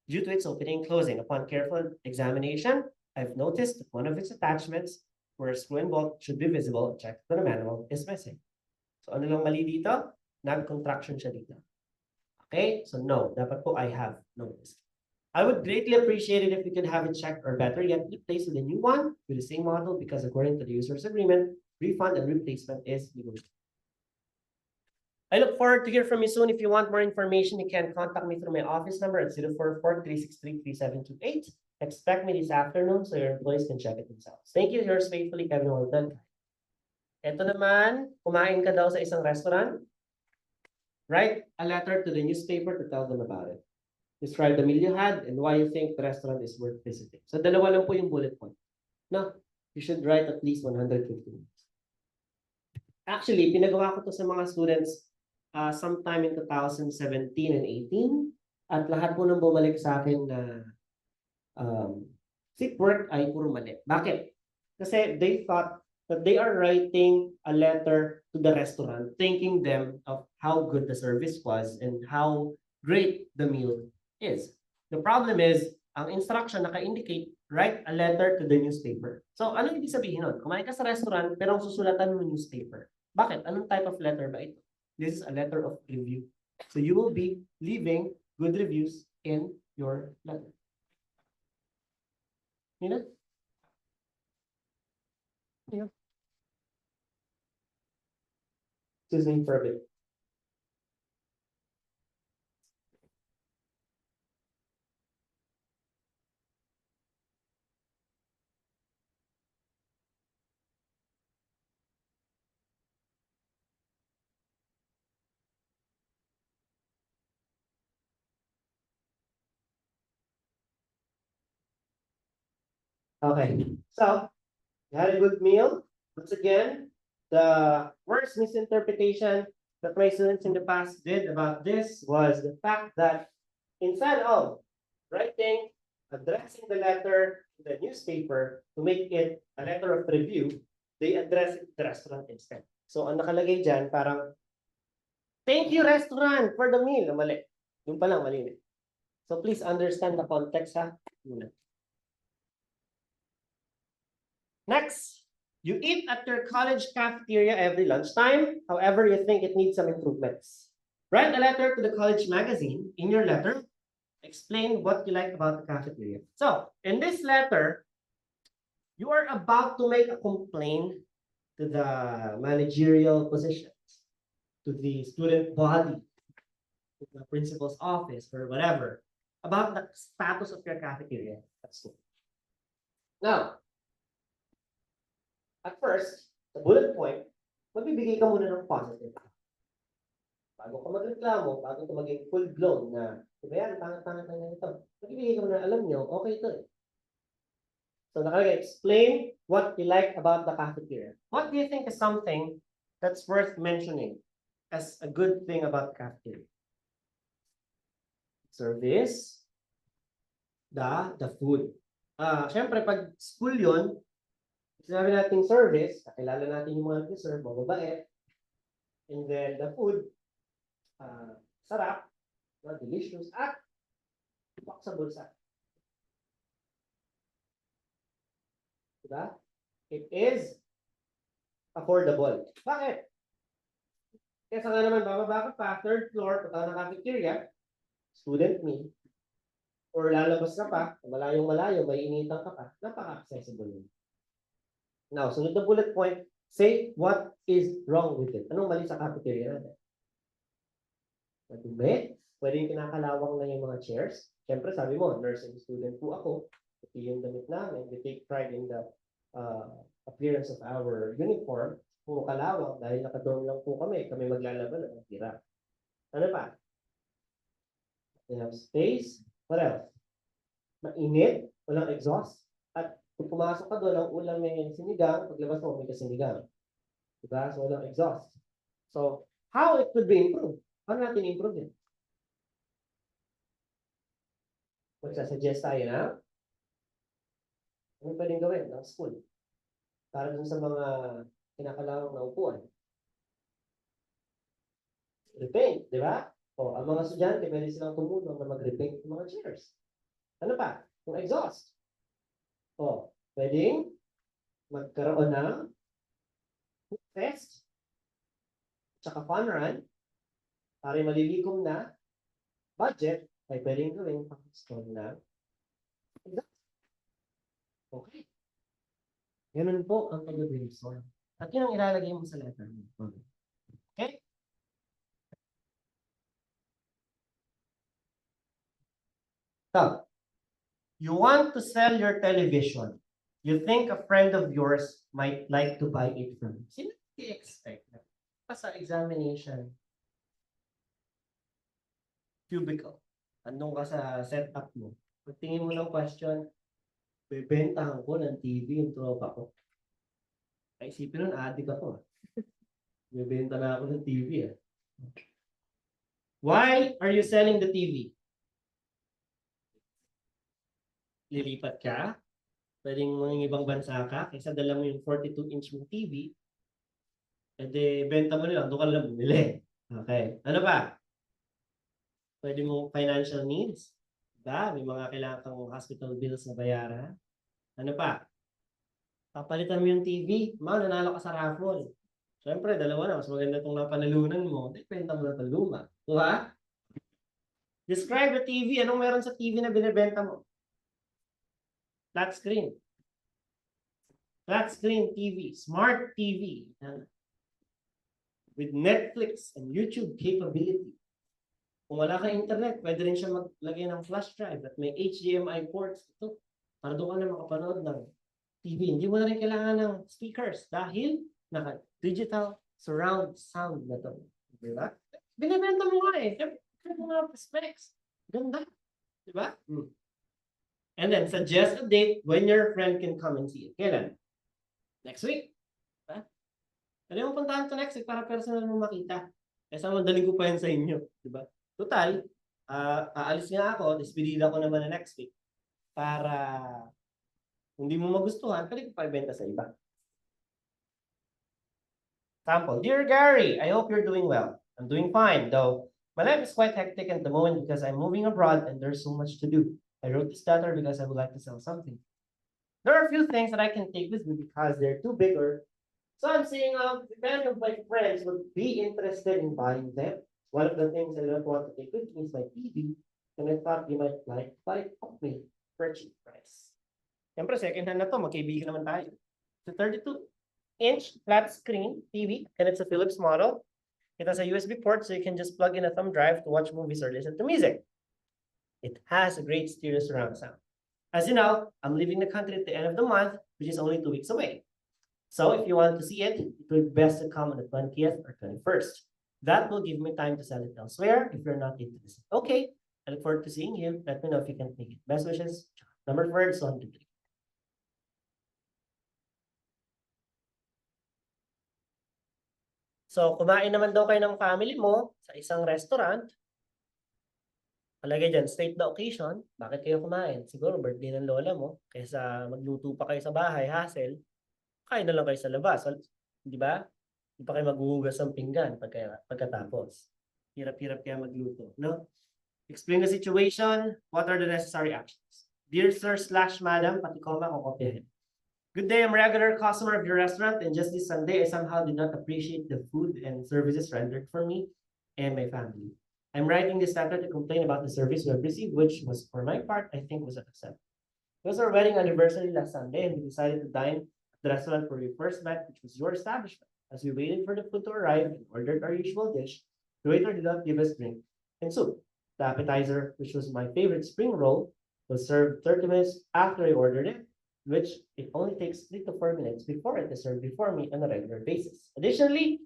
Speaker 2: Due to its opening and closing, upon careful examination, I've noticed that one of its attachments, where a screw and bolt should be visible, checked on the manual, is missing. So ano lang mali dito? Nag-contraction siya dito. Okay, so no, dapat po I have noticed. I would greatly appreciate it if we could have it checked or better yet replaced with a new one with the same model because according to the user's agreement, refund and replacement is legal. I look forward to hear from you soon. If you want more information, you can contact me through my office number at 044-363-3728. Expect me this afternoon so your employees can check it themselves. Thank you. Yours faithfully, Kevin Walton. Ito naman, kumain ka daw sa isang restaurant. Write a letter to the newspaper to tell them about it. Describe the meal you had and why you think the restaurant is worth visiting. So dalawa lang po yung bullet point. No, you should write at least 150 minutes. Actually, pinagawa ko to sa mga students sometime in 2017 and 18. At lahat po nang bumalik sa akin na sick work ay puro mali. Bakit? Kasi they thought that they are writing a letter to the restaurant, thanking them of how good the service was and how great the meal is. The problem is, ang instruction naka-indicate, write a letter to the newspaper. So, ano ibig sabihin nun? Kumain ka sa restaurant, pero ang susulatan mo newspaper. Bakit? Anong type of letter ba ito? This is a letter of review. So, you will be leaving good reviews in your letter. You know? Yeah. Excuse me for a bit. Okay, so you had a good meal. Once again, the worst misinterpretation that my students in the past did about this was the fact that instead of writing, addressing the letter to the newspaper to make it a letter of review, they address the restaurant instead. So, ang nakalagay dyan, parang, thank you, restaurant, for the meal. Mali. Yung pa lang, mali. So, please understand the context, ha? Next, you eat at your college cafeteria every lunchtime. However, you think it needs some improvements. Write a letter to the college magazine. In your letter, explain what you like about the cafeteria. So, in this letter, you are about to make a complaint to the managerial positions, to the student body, to the principal's office, or whatever, about the status of your cafeteria at school. Now, at first, the bullet point, magbibigay ka muna ng positive. Bago ka magreklamo, bago ka maging full-blown na, diba yan, tangat-tangat na ito. Magbibigay ka muna, alam nyo, okay ito eh. So nakalagay, explain what you like about the cafeteria. What do you think is something that's worth mentioning as a good thing about the cafeteria? Service, the food. Syempre, pag school yun, sinabi natin service, kakilala natin yung mga nag-serve, mababait. And then the food, sarap, delicious, at ipak sa bulsa. Diba? It is affordable. Bakit? Kesa nga naman, bababa ka pa, third floor, punta ng cafeteria, student meal, or lalabas ka pa, malayong-malayo, may initan ka pa, napaka-accessible yun. Now, sunod na bullet point, say what is wrong with it. Anong mali sa cafeteria natin? Madumi, pwedeng kinakalawang na yung mga chairs. Siyempre, sabi mo, nursing student po ako. Ito yung damit namin. We take pride in the appearance of our uniform. Puro kalawang dahil nakadorm lang po kami. Kami maglalaban at tira. Ano pa? We have space. What else? Mainit, walang exhaust. At kung pumasok ka doon, ang ulam may sinigang, paglabas mo, may kasinigang. Diba? So, walang exhaust. So, how it could be improved? Paano natin improve yun? Magsasuggest tayo na ano pwedeng gawin ng school para dun sa mga kinakalawang na upuan. Repaint, di ba? O, ang mga estudyante, pwede silang tumulong na mag-repaint ng mga chairs. Ano pa? Yung exhaust. O, pwedeng magkaroon ng food fest, tsaka fun run, para malilikom na budget, ay pwedeng gawin pang-install na exhaust. Okay. Ganun po ang pag-brainstorm. At yun ang ilalagay mo sa letter mo. Okay? So, you want to sell your television. You think a friend of yours might like to buy it from you. Sino i-expect na? Sa examination, cubicle. Andun ka sa setup mo. Pagtingin mo ng question, bebentahan ko ng TV yung tropa ko. Ay, isipin nun, adik ako. Bebenta na ako ng TV. Why are you selling the TV? Lilipat ka? Pwedeng mga ibang bansa ka? Kaysa dala mo yung 42-inch mong TV, edi benta mo nila, doon ka lang bumili. Okay. Ano pa? Pwede mo financial needs. Diba? May mga kailangan kang hospital bills na bayaran. Ano pa? Papalitan mo yung TV. Nanalo ka sa raffle. Siyempre, dalawa na. Mas maganda itong napanalunan mo. Benta mo na itong luma. Diba? Describe the TV. Anong meron sa TV na binibenta mo? Flat screen. Flat screen TV. Smart TV. With Netflix and YouTube capability. Kung wala kang internet, pwede rin siya maglagay ng flash drive at may HDMI ports. Ito, para doon ka na makapanood ng TV. Hindi mo na rin kailangan ng speakers dahil naka-digital surround sound na ito. Diba? Binibenta mo nga eh. Mga specs. Ganda. Diba? And then, suggest a date when your friend can come and see it. Kailan? Next week. Diba? Pwede mo puntahan ito next week para personal mo makita. Kaya madaling ko pa yan sa inyo. Diba? Total, aalis nga ako, despedida ko naman na next week para hindi mo magustuhan, pwede ko pa ibenta sa iba.
Speaker 1: Example, dear Gary, I hope you're doing well. I'm doing fine, though my life is quite hectic at the moment because I'm moving abroad and there's so much to do. I wrote this letter because I would like to sell something. There are a few things that I can take with me because they're too big or so I'm saying if any of my friends would be interested in buying them. One of the things I don't want to take with me is my TV, and I thought you might like buy it off me for a cheap price. Siyempre, second hand na to, magkaibigan naman tayo. It's a 32-inch flat screen TV, and it's a Philips model. It has a USB port, so you can just plug in a thumb drive to watch movies or listen to music. It has a great stereo surround sound. As you know, I'm leaving the country at the end of the month, which is only 2 weeks away. So if you want to see it, it would be best to come on the 20th or 21st. That will give me time to sell it elsewhere if you're not into this. Okay, I look forward to seeing you. Let me know if you can make it. Best wishes. Number 4, Son to 3. So, kumain naman daw kayo ng family mo sa isang restaurant. Palagay dyan, state the occasion. Bakit kayo kumain? Siguro birthday ng lola mo. Kaysa magluto pa kayo sa bahay, hassle. Kain na lang kayo sa labas. Di ba? Hindi pa kayo maghuhugas ng pinggan pagkatapos. Hirap-hirap kaya magluto, no? Explain the situation. What are the necessary actions? Dear sir / madam, pati koma ko kopyahin. Good day, I'm a regular customer of your restaurant, and just this Sunday, I somehow did not appreciate the food and services rendered for me and my family. I'm writing this letter to complain about the service we have received, which was, for my part, I think was unacceptable. It was our wedding anniversary last Sunday, and we decided to dine at the restaurant where we first met, which was your establishment. As we waited for the food to arrive and ordered our usual dish, the waiter did not give us drink and soup. The appetizer, which was my favorite spring roll, was served 30 minutes after I ordered it, which it only takes 3 to 4 minutes before it is served before me on a regular basis. Additionally,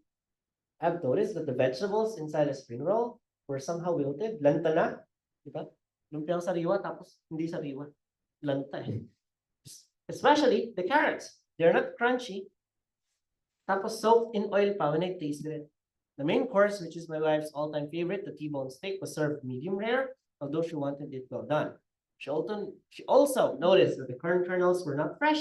Speaker 1: I've noticed that the vegetables inside a spring roll were somehow wilted, lanta na, di ba? Lumpiang sariwa tapos hindi sariwa, lanta eh. Especially the carrots. They're not crunchy, tapos soaked in oil pa when I tasted it. The main course, which is my wife's all-time favorite, the T-bone steak, was served medium rare, although she wanted it well done. She also noticed that the corn kernels were not fresh,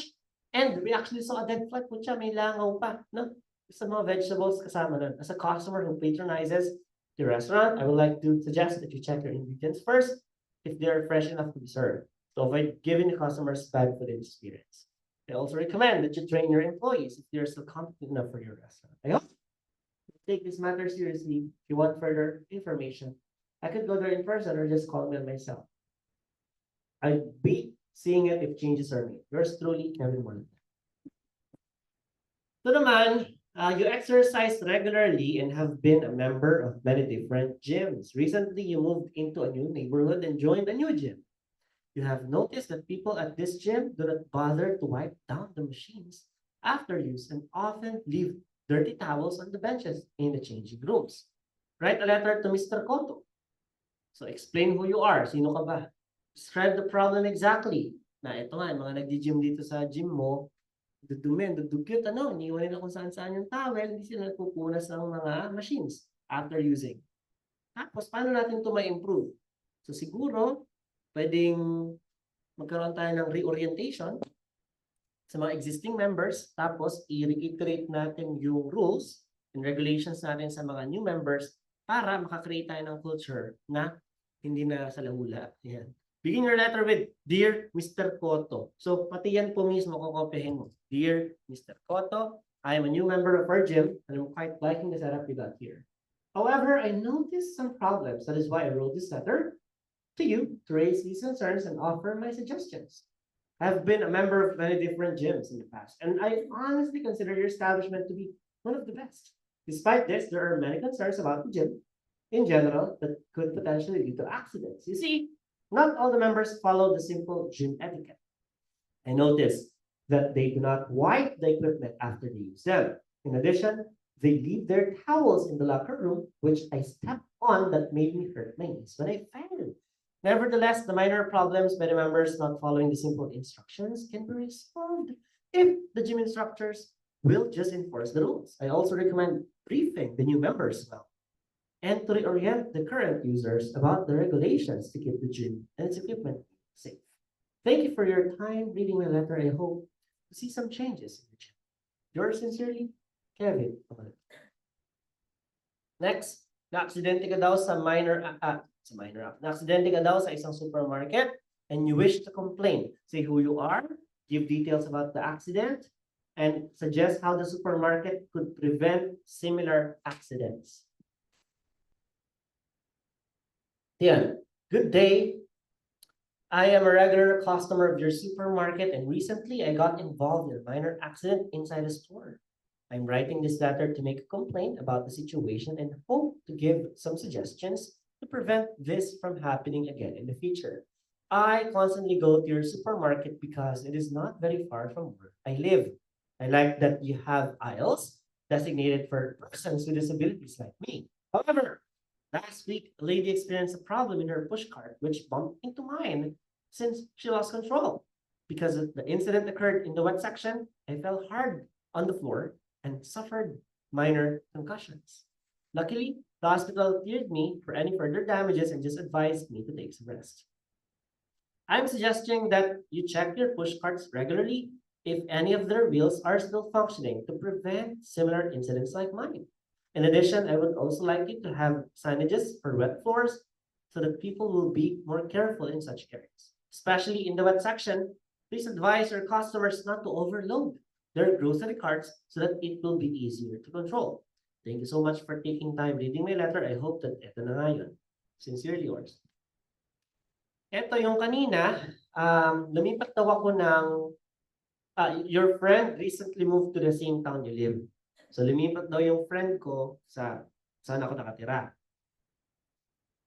Speaker 1: and we actually saw a dead fly putya, may langaw pa, no? Sa mga vegetables kasama nun. As a customer who patronizes the restaurant, I would like to suggest that you check your ingredients first if they are fresh enough to be served, to avoid giving the customers bad food experience. I also recommend that you train your employees if they are still competent enough for your restaurant. I hope you take this matter seriously. If you want further information, I could go there in person or just call me on myself. I'd be seeing it if changes are made. Yours truly, Kevin Monahan. So naman, you exercise regularly and have been a member of many different gyms. Recently, you moved into a new neighborhood and joined a new gym. You have noticed that people at this gym do not bother to wipe down the machines after use and often leave dirty towels on the benches in the changing rooms. Write a letter to Mr. Cotto. So explain who you are. Sino ka ba? Describe the problem exactly. Na ito nga, mga nagdi-gym dito sa gym mo, dudumi, dudugyot, iniwan nila kung saan-saan yung towel, hindi sila nagpupunas ng mga machines after using. Tapos, paano natin ito ma-improve? So, siguro, pwedeng magkaroon tayo ng reorientation sa mga existing members, tapos i-reiterate natin yung rules and regulations natin sa mga new members para makakreate tayo ng culture na hindi na sa lahula. Yan. Begin your letter with, Dear Mr. Cotto. So, pati yan po mismo kokopyahin mo. Dear Mr. Cotto, I am a new member of our gym and I'm quite liking the setup we got here. However, I noticed some problems. That is why I wrote this letter to you to raise these concerns and offer my suggestions. I've been a member of many different gyms in the past, and I honestly consider your establishment to be one of the best. Despite this, there are many concerns about the gym in general that could potentially lead to accidents. You see, not all the members follow the simple gym etiquette. I noticed that they do not wipe the equipment after they use them. In addition, they leave their towels in the locker room, which I stepped on that made me hurt my knees when I fell. Nevertheless, the minor problems by the members not following the simple instructions can be resolved if the gym instructors will just enforce the rules. I also recommend briefing the new members well and to reorient the current users about the regulations to keep the gym and its equipment safe. Thank you for your time reading my letter. I hope to see some changes in the gym. Yours sincerely, Kevin.
Speaker 2: Next, na-aksidente ka daw sa na-aksidente ka daw sa isang supermarket and you wish to complain. Say who you are, give details about the accident, and suggest how the supermarket could prevent similar accidents. Yan. Good day. I am a regular customer of your supermarket and recently I got involved in a minor accident inside a store. I'm writing this letter to make a complaint about the situation and hope to give some suggestions to prevent this from happening again in the future. I constantly go to your supermarket because it is not very far from where I live. I like that you have aisles designated for persons with disabilities like me. However, last week, a lady experienced a problem in her push cart, which bumped into mine since she lost control. Because the incident occurred in the wet section, I fell hard on the floor and suffered minor concussions. Luckily, the hospital cleared me for any further damages and just advised me to take some rest. I'm suggesting that you check your push carts regularly if any of their wheels are still functioning to prevent similar incidents like mine. In addition, I would also like you to have signages for wet floors so that people will be more careful in such areas. Especially in the wet section, please advise your customers not to overload their grocery carts so that it will be easier to control. Thank you so much for taking time reading my letter. I hope that ito na nga yun. Sincerely yours. Ito yung kanina, lumipat daw ako ng, your friend recently moved to the same town you live. So lumipat daw yung friend ko sa saan ako nakatira.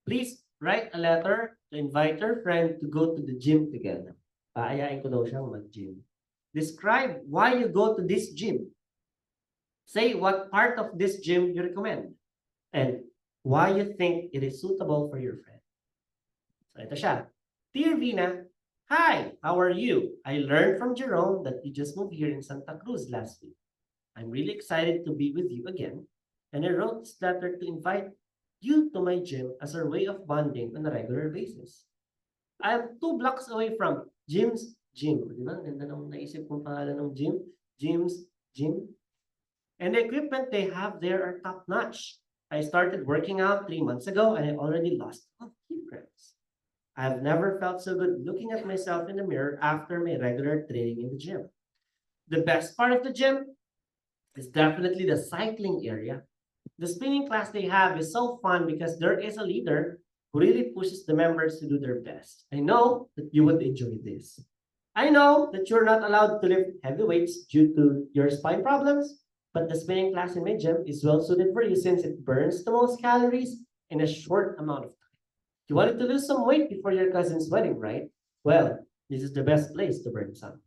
Speaker 2: Please write a letter to invite your friend to go to the gym together. Aayain ko daw siyang mag-gym. Describe why you go to this gym. Say what part of this gym you recommend and why you think it is suitable for your friend. So ito siya. Dear Vina, hi, how are you? I learned from Jerome that you just moved here in Santa Cruz last week. I'm really excited to be with you again, and I wrote this letter to invite you to my gym as our way of bonding on a regular basis. I am 2 blocks away from Jim's Gym. Di ba? Ganda nung naisip kong pangalan ng gym. Jim's Gym. And the equipment they have there are top-notch. I started working out 3 months ago and I already lost 12 kilograms. I've never felt so good looking at myself in the mirror after my regular training in the gym. The best part of the gym is definitely the cycling area. The spinning class they have is so fun because there is a leader who really pushes the members to do their best. I know that you would enjoy this. I know that you're not allowed to lift heavy weights due to your spine problems, but the spinning class in my gym is well suited for you since it burns the most calories in a short amount of time. You wanted to lose some weight before your cousin's wedding, right? Well, this is the best place to burn some.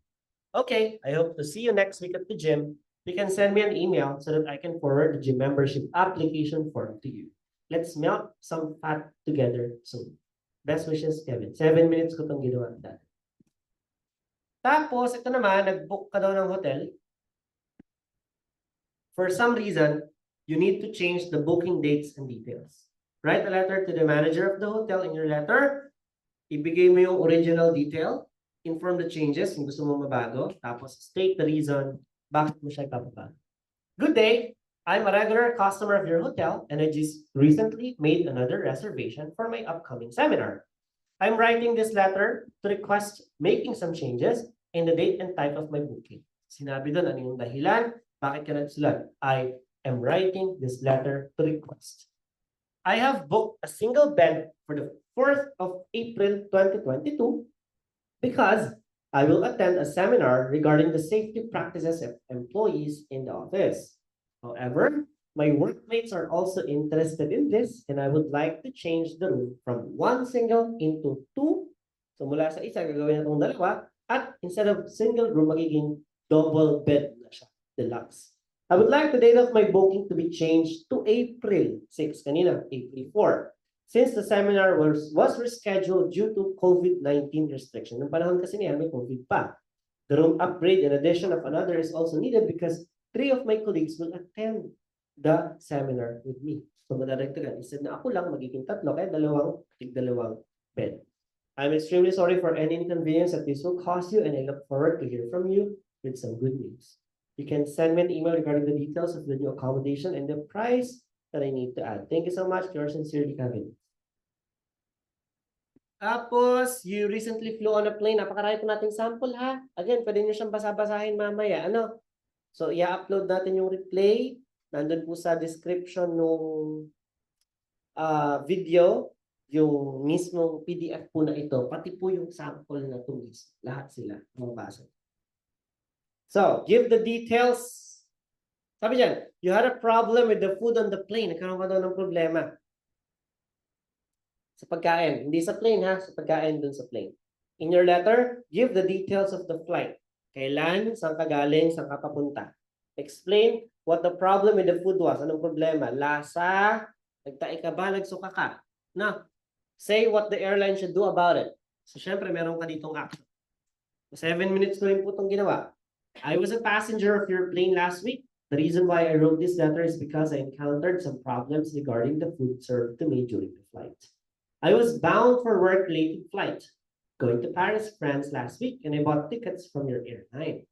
Speaker 2: Okay, I hope to see you next week at the gym. You can send me an email so that I can forward the gym membership application form to you. Let's melt some fat together soon. Best wishes, Kevin. 7 minutes ko itong ginawa dati. Tapos, ito naman, nag-book ka daw ng hotel. For some reason, you need to change the booking dates and details. Write a letter to the manager of the hotel. In your letter, ibigay mo yung original detail, inform the changes kung gusto mo mabago, tapos state the reason bakit mo siya ipapabago. Good day! I'm a regular customer of your hotel and I just recently made another reservation for my upcoming seminar. I'm writing this letter to request making some changes in the date and type of my booking. Sinabi doon ano yung dahilan, bakit ka nagsulat. I am writing this letter to request. I have booked a single bed for the 4th of April 2022 because I will attend a seminar regarding the safety practices of employees in the office. However, my workmates are also interested in this and I would like to change the room from 1 single into 2. So mula sa isa, gagawin na itong dalawa. At instead of single room, magiging double bed na siya, deluxe. I would like the date of my booking to be changed to April 6, kanina, April 4. Since the seminar was rescheduled due to COVID-19 restriction. Noong panahon kasi niya, may COVID pa. The room upgrade in addition of another is also needed because 3 of my colleagues will attend the seminar with me. So madadagdagan. Instead na ako lang, magiging 3, kaya dalawang bed. I'm extremely sorry for any inconvenience that this will cause you and I look forward to hear from you with some good news. You can send me an email regarding the details of the new accommodation and the price that I need to add. Thank you so much. Yours sincerely, Kevin. Tapos, you recently flew on a plane. Napakarami po nating sample, ha? Again, pwede nyo siyang basa-basahin mamaya. Ano? So, i-upload natin yung replay. Nandun po sa description nung video, yung mismong PDF po na ito, pati po yung sample na ito mismo. Lahat sila mabasa. So, give the details. Sabi dyan, you had a problem with the food on the plane. Nagkaroon ka daw ng problema. Sa pagkain. Hindi sa plane, ha? Sa pagkain dun sa plane. In your letter, give the details of the flight. Kailan, saan ka galing, saan ka papunta. Explain what the problem with the food was. Anong problema? Lasa, nagtae ka ba, nagsuka ka? No. Say what the airline should do about it. So, syempre, meron ka ditong action. 7 minutes ko rin po itong ginawa. I was a passenger of your plane last week. The reason why I wrote this letter is because I encountered some problems regarding the food served to me during the flight. I was bound for work-related flight, going to Paris, France last week, and I bought tickets from your airline.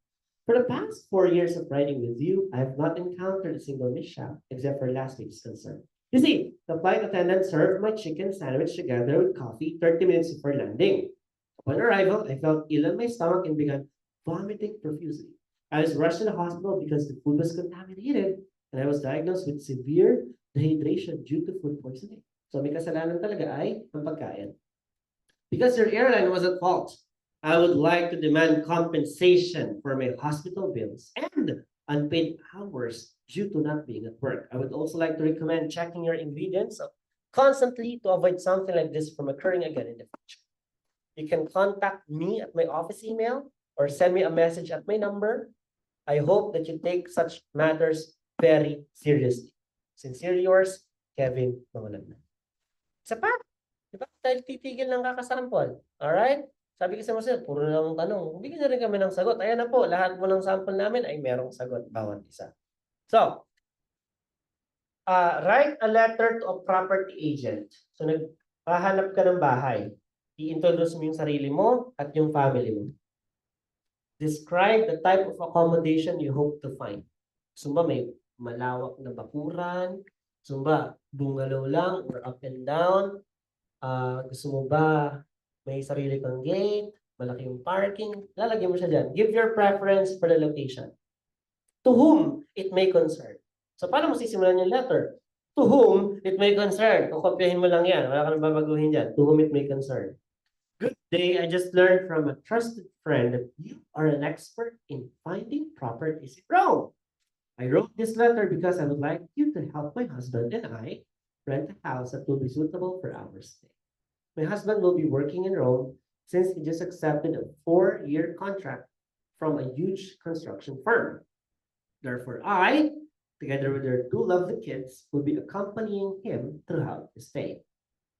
Speaker 2: For the past 4 years of riding with you, I have not encountered a single mishap except for last week's concern. You see, the flight attendant served my chicken sandwich together with coffee 30 minutes before landing. Upon arrival, I felt ill in my stomach and began vomiting profusely. I was rushed to the hospital because the food was contaminated, and I was diagnosed with severe dehydration due to food poisoning. So may kasalanan talaga ay ang pagkain. Because your airline was at fault, I would like to demand compensation for my hospital bills and unpaid hours due to not being at work. I would also like to recommend checking your ingredients constantly to avoid something like this from occurring again in the future. You can contact me at my office email or send me a message at my number. I hope that you take such matters very seriously. Sincerely yours, Kevin Mangulan. Isa pa? Di ba? Tayo titigil ng kakasampol. Alright? Sabi kasi mo sir, puro na lang tanong. Bigyan na rin kami ng sagot. Ayan na po, lahat mo ng sample namin ay merong sagot bawat isa. So, write a letter to a property agent. So, naghahanap ka ng bahay. I-introduce mo yung sarili mo at yung family mo. Describe the type of accommodation you hope to find. Sumba may malawak na bakuran, sumba bungalow lang or up and down. Gusto mo ba may sarili kang gate, malaki yung parking, lalagyan mo siya dyan. Give your preference for the location. To whom it may concern. So paano mo sisimulan yung letter? To whom it may concern. Kung kopyahin mo lang yan, wala ka nang babaguhin dyan. To whom it may concern. Good day, I just learned from a trusted friend that you are an expert in finding properties in Rome. I wrote this letter because I would like you to help my husband and I rent a house that will be suitable for our stay. My husband will be working in Rome since he just accepted a 4-year contract from a huge construction firm. Therefore, I, together with their 2 lovely kids, will be accompanying him throughout the stay.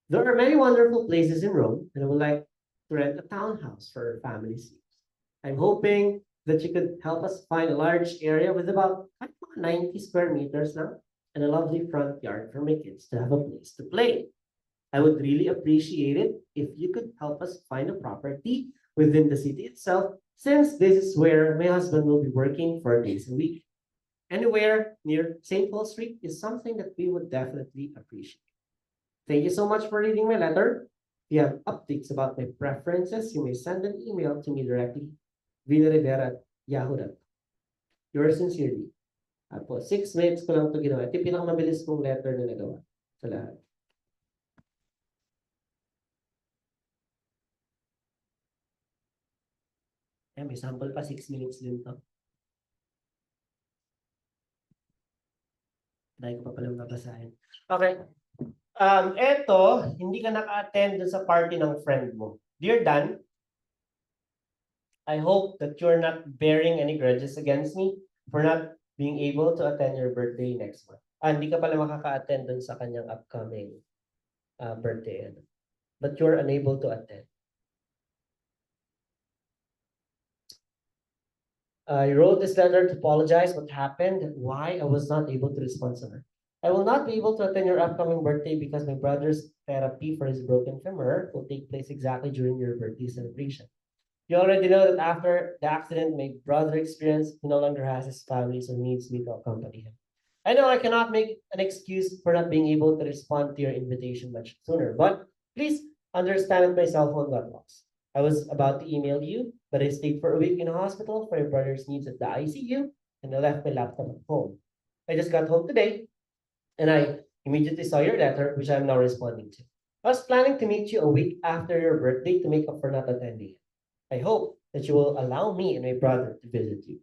Speaker 2: There are many wonderful places in Rome, and I would like to rent a townhouse for our family's use. I'm hoping that you could help us find a large area with about 90 square meters now and a lovely front yard for my kids to have a place to play. I would really appreciate it if you could help us find a property within the city itself, since this is where my husband will be working 4 days a week. Anywhere near St. Paul Street is something that we would definitely appreciate. Thank you so much for reading my letter. If you have updates about my preferences, you may send an email to me directly, vinarivera@yahoo.com. Yours sincerely. Apo, 6 minutes ko lang ito ginawa. Ito yung pinakamabilis kong letter na nagawa sa lahat. May sample pa, 6 minutes din to. Dahil ko pa palang babasahin. Okay. Eto, hindi ka naka-attend dun sa party ng friend mo. Dear Dan, I hope that you're not bearing any grudges against me for not being able to attend your birthday next month. Hindi ka pala makaka-attend dun sa kanyang upcoming birthday. But you're unable to attend. I wrote this letter to apologize what happened, why I was not able to respond to her. I will not be able to attend your upcoming birthday because my brother's therapy for his broken femur will take place exactly during your birthday celebration. You already know that after the accident my brother experienced, he no longer has his family, so needs me to accompany him. I know I cannot make an excuse for not being able to respond to your invitation much sooner, but please understand that my cell phone got lost. I was about to email you, but I stayed for a week in a hospital for your brother's needs at the ICU, and I left my laptop at home. I just got home today, and I immediately saw your letter, which I'm now responding to. I was planning to meet you a week after your birthday to make up for not attending. I hope that you will allow me and my brother to visit you.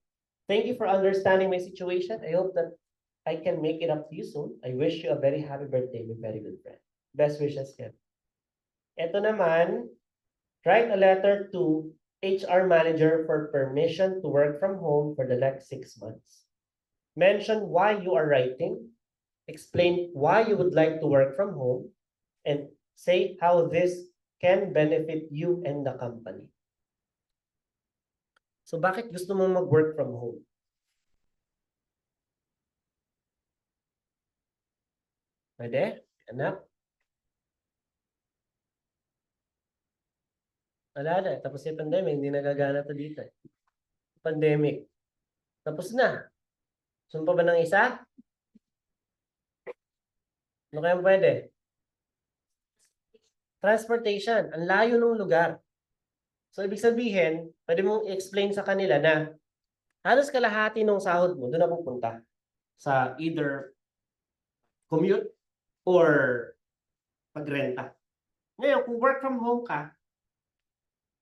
Speaker 2: Thank you for understanding my situation. I hope that I can make it up to you soon. I wish you a very happy birthday, my very good friend. Best wishes, Ken. Ito naman, write a letter to HR manager for permission to work from home for the next 6 months. Mention why you are writing, explain why you would like to work from home, and say how this can benefit you and the company. So bakit gusto mong mag-work from home? Pwede? Anak? Wala na. Tapos yung pandemic, hindi nagagana to dito. Pandemic. Tapos na. Sumpa ba ng isa? Ano kayang pwede? Transportation. Ang layo ng lugar. So, ibig sabihin, pwede mong i-explain sa kanila na halos kalahati ng sahod mo doon na pupunta sa either commute or pagrenta. Ngayon, kung work from home ka,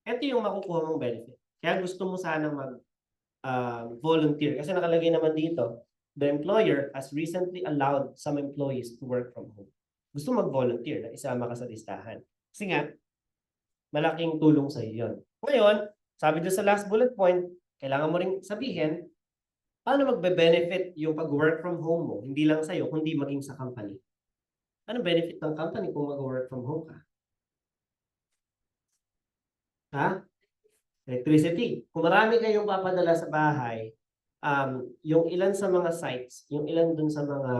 Speaker 2: ito yung makukuha mong benefit. Kaya gusto mo sanang mag-volunteer. Kasi nakalagay naman dito, the employer has recently allowed some employees to work from home. Gusto mag-volunteer na isama ka sa listahan. Kasi nga, malaking tulong sa iyo yun. Ngayon, sabi doon sa last bullet point, kailangan mo ring sabihin, paano magbe-benefit yung pag-work from home mo, hindi lang sa'yo, kundi maging sa company. Ano benefit ng company kung mag-work from home ka? Ha? Electricity. Kung marami kayong papadala sa bahay, yung ilan sa mga sites, yung ilan dun sa mga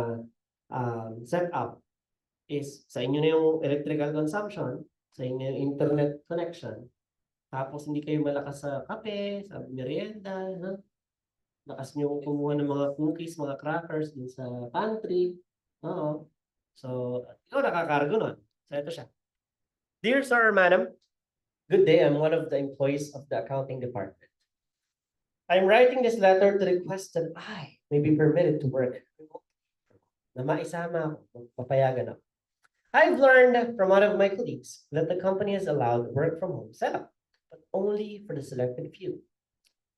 Speaker 2: setup is sa inyo na yung electrical consumption, sa inyo yung internet connection, tapos hindi kayo malakas sa kape, sa merienda, no? Lakas nyo kumuha ng mga cookies, mga crackers din sa pantry. Oo. So, ikaw nakakargo nun. So, ito siya. Dear sir or madam, good day. I'm one of the employees of the accounting department. I'm writing this letter to request that I may be permitted to work na maisama ako, papayagan ako. I've learned from one of my colleagues that the company has allowed work from home setup, but only for the selected few.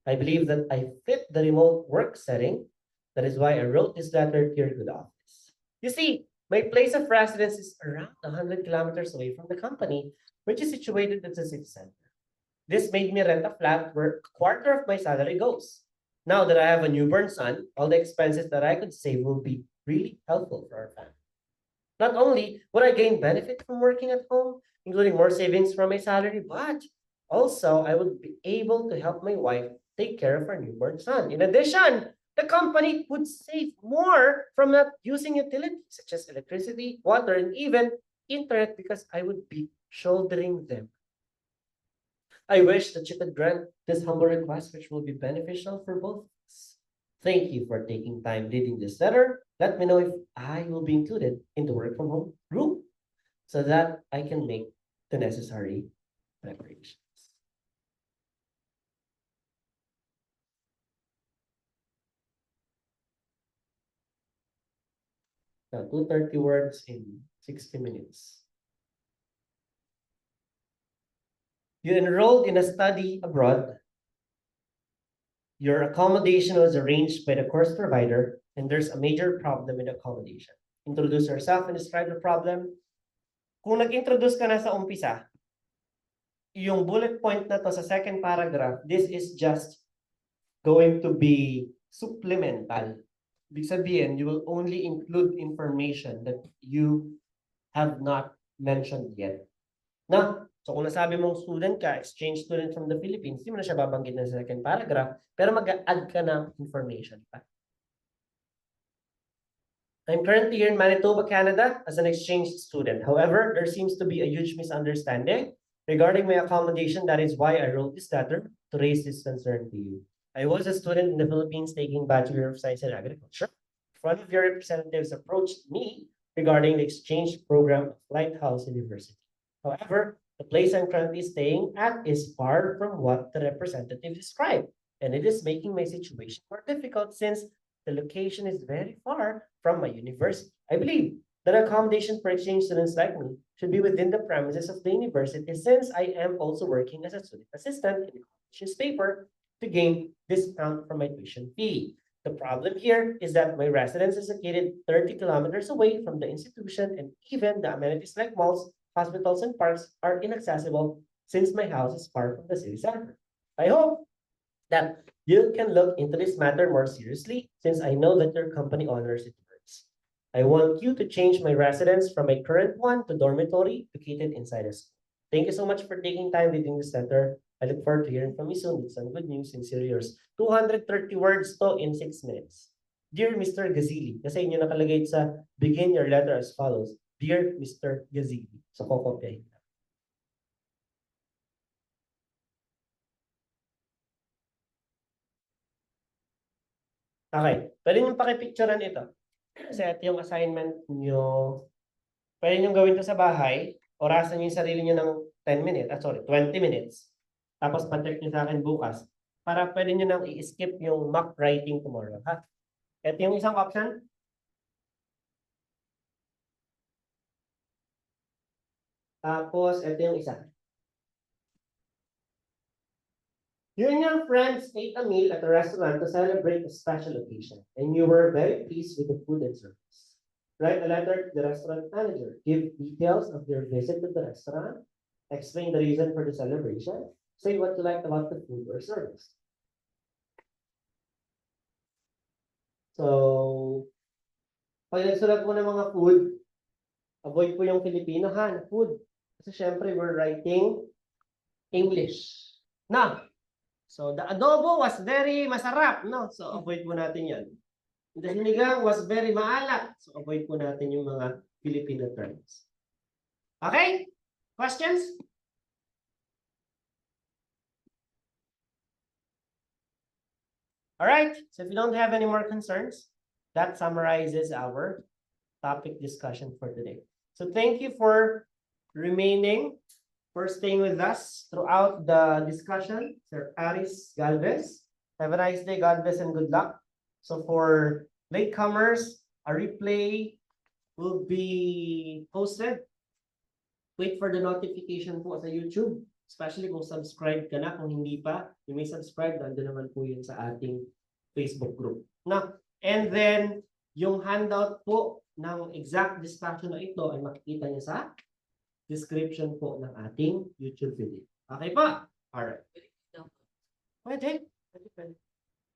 Speaker 2: I believe that I fit the remote work setting. That is why I wrote this letter to your good office. You see, my place of residence is around 100 kilometers away from the company, which is situated at the city center. This made me rent a flat where a quarter of my salary goes. Now that I have a newborn son, all the expenses that I could save will be really helpful for our family. Not only would I gain benefit from working at home, including more savings from my salary, but also I would be able to help my wife take care of our newborn son. In addition, the company would save more from not using utilities such as electricity, water, and even internet because I would be shouldering them. I wish that you could grant this humble request, which will be beneficial for both of us. Thank you for taking time reading this letter. Let me know if I will be included in the work from home group so that I can make the necessary preparations. Now, 230 words in 60 minutes. You enrolled in a study abroad. Your accommodation was arranged by the course provider, and there's a major problem with accommodation. Introduce yourself and describe the problem. Kung nag-introduce ka na sa umpisa, yung bullet point na to sa second paragraph, this is just going to be supplemental. Ibig sabihin, you will only include information that you have not mentioned yet. Now, so kung nasabi mong student ka, exchange student from the Philippines, hindi mo na siya babanggit na sa second paragraph, pero mag-add ka ng information pa. I'm currently here in Manitoba, Canada as an exchange student. However, there seems to be a huge misunderstanding regarding my accommodation. That is why I wrote this letter to raise this concern to you. I was a student in the Philippines taking Bachelor of Science in Agriculture.
Speaker 1: one of your representatives approached me regarding the exchange program of Lighthouse University. However, the place I'm currently staying at is far from what the representative described, and it is making my situation more difficult since the location is very far from my university. I believe that accommodation for exchange students like me should be within the premises of the university since I am also working as a student assistant in the college newspaper to gain discount from my tuition fee. The problem here is that my residence is located 30 kilometers away from the institution, and even the amenities like malls, hospitals, and parks are inaccessible since my house is far from the city center. I hope that you can look into this matter more seriously since I know that your company honors its words. I want you to change my residence from my current one to dormitory located inside a school. Thank you so much for taking time reading this letter. I look forward to hearing from you soon with some good news. Sincerely yours. 230 words to in 6 minutes. Dear Mr. Gazili, kasi inyo nakalagay sa begin your letter as follows. Dear Mr. Gazili. So, kokopyahin. Okay, pwede nyo pakipicturean ito. Kasi ito yung assignment nyo. Pwede nyo gawin to sa bahay. Orasan nyo yung sarili nyo ng 10 minutes. 20 minutes. Tapos pa-check nyo sa akin bukas. Para pwede nyo nang i-skip yung mock writing tomorrow. Ha? Ito yung isang option. Tapos ito yung isa. You and your friends ate a meal at a restaurant to celebrate a special occasion, and you were very pleased with the food and service. Write a letter to the restaurant manager. Give details of your visit to the restaurant. Explain the reason for the celebration. Say what you liked about the food or service. So, pag nagsulat mo ng mga food, avoid po yung Filipino ha, na food. Kasi syempre, we're writing English. Na, so the adobo was very masarap, no? So avoid po natin yan. The sinigang was very maalat. So avoid po natin yung mga Filipino terms. Okay? Questions? All right. So if you don't have any more concerns, that summarizes our topic discussion for today. So thank you for remaining, for staying with us throughout the discussion. Sir Aris Galvez. Have a nice day. God bless and good luck. So for latecomers, a replay will be posted. Wait for the notification po sa YouTube. Especially kung subscribe ka na. Kung hindi pa, you may subscribe. Nandun naman po yun sa ating Facebook group. Na, and then, yung handout po ng exact discussion na ito ay makikita niyo sa description po ng ating YouTube video. Okay pa? Alright. Pwede. Pwede.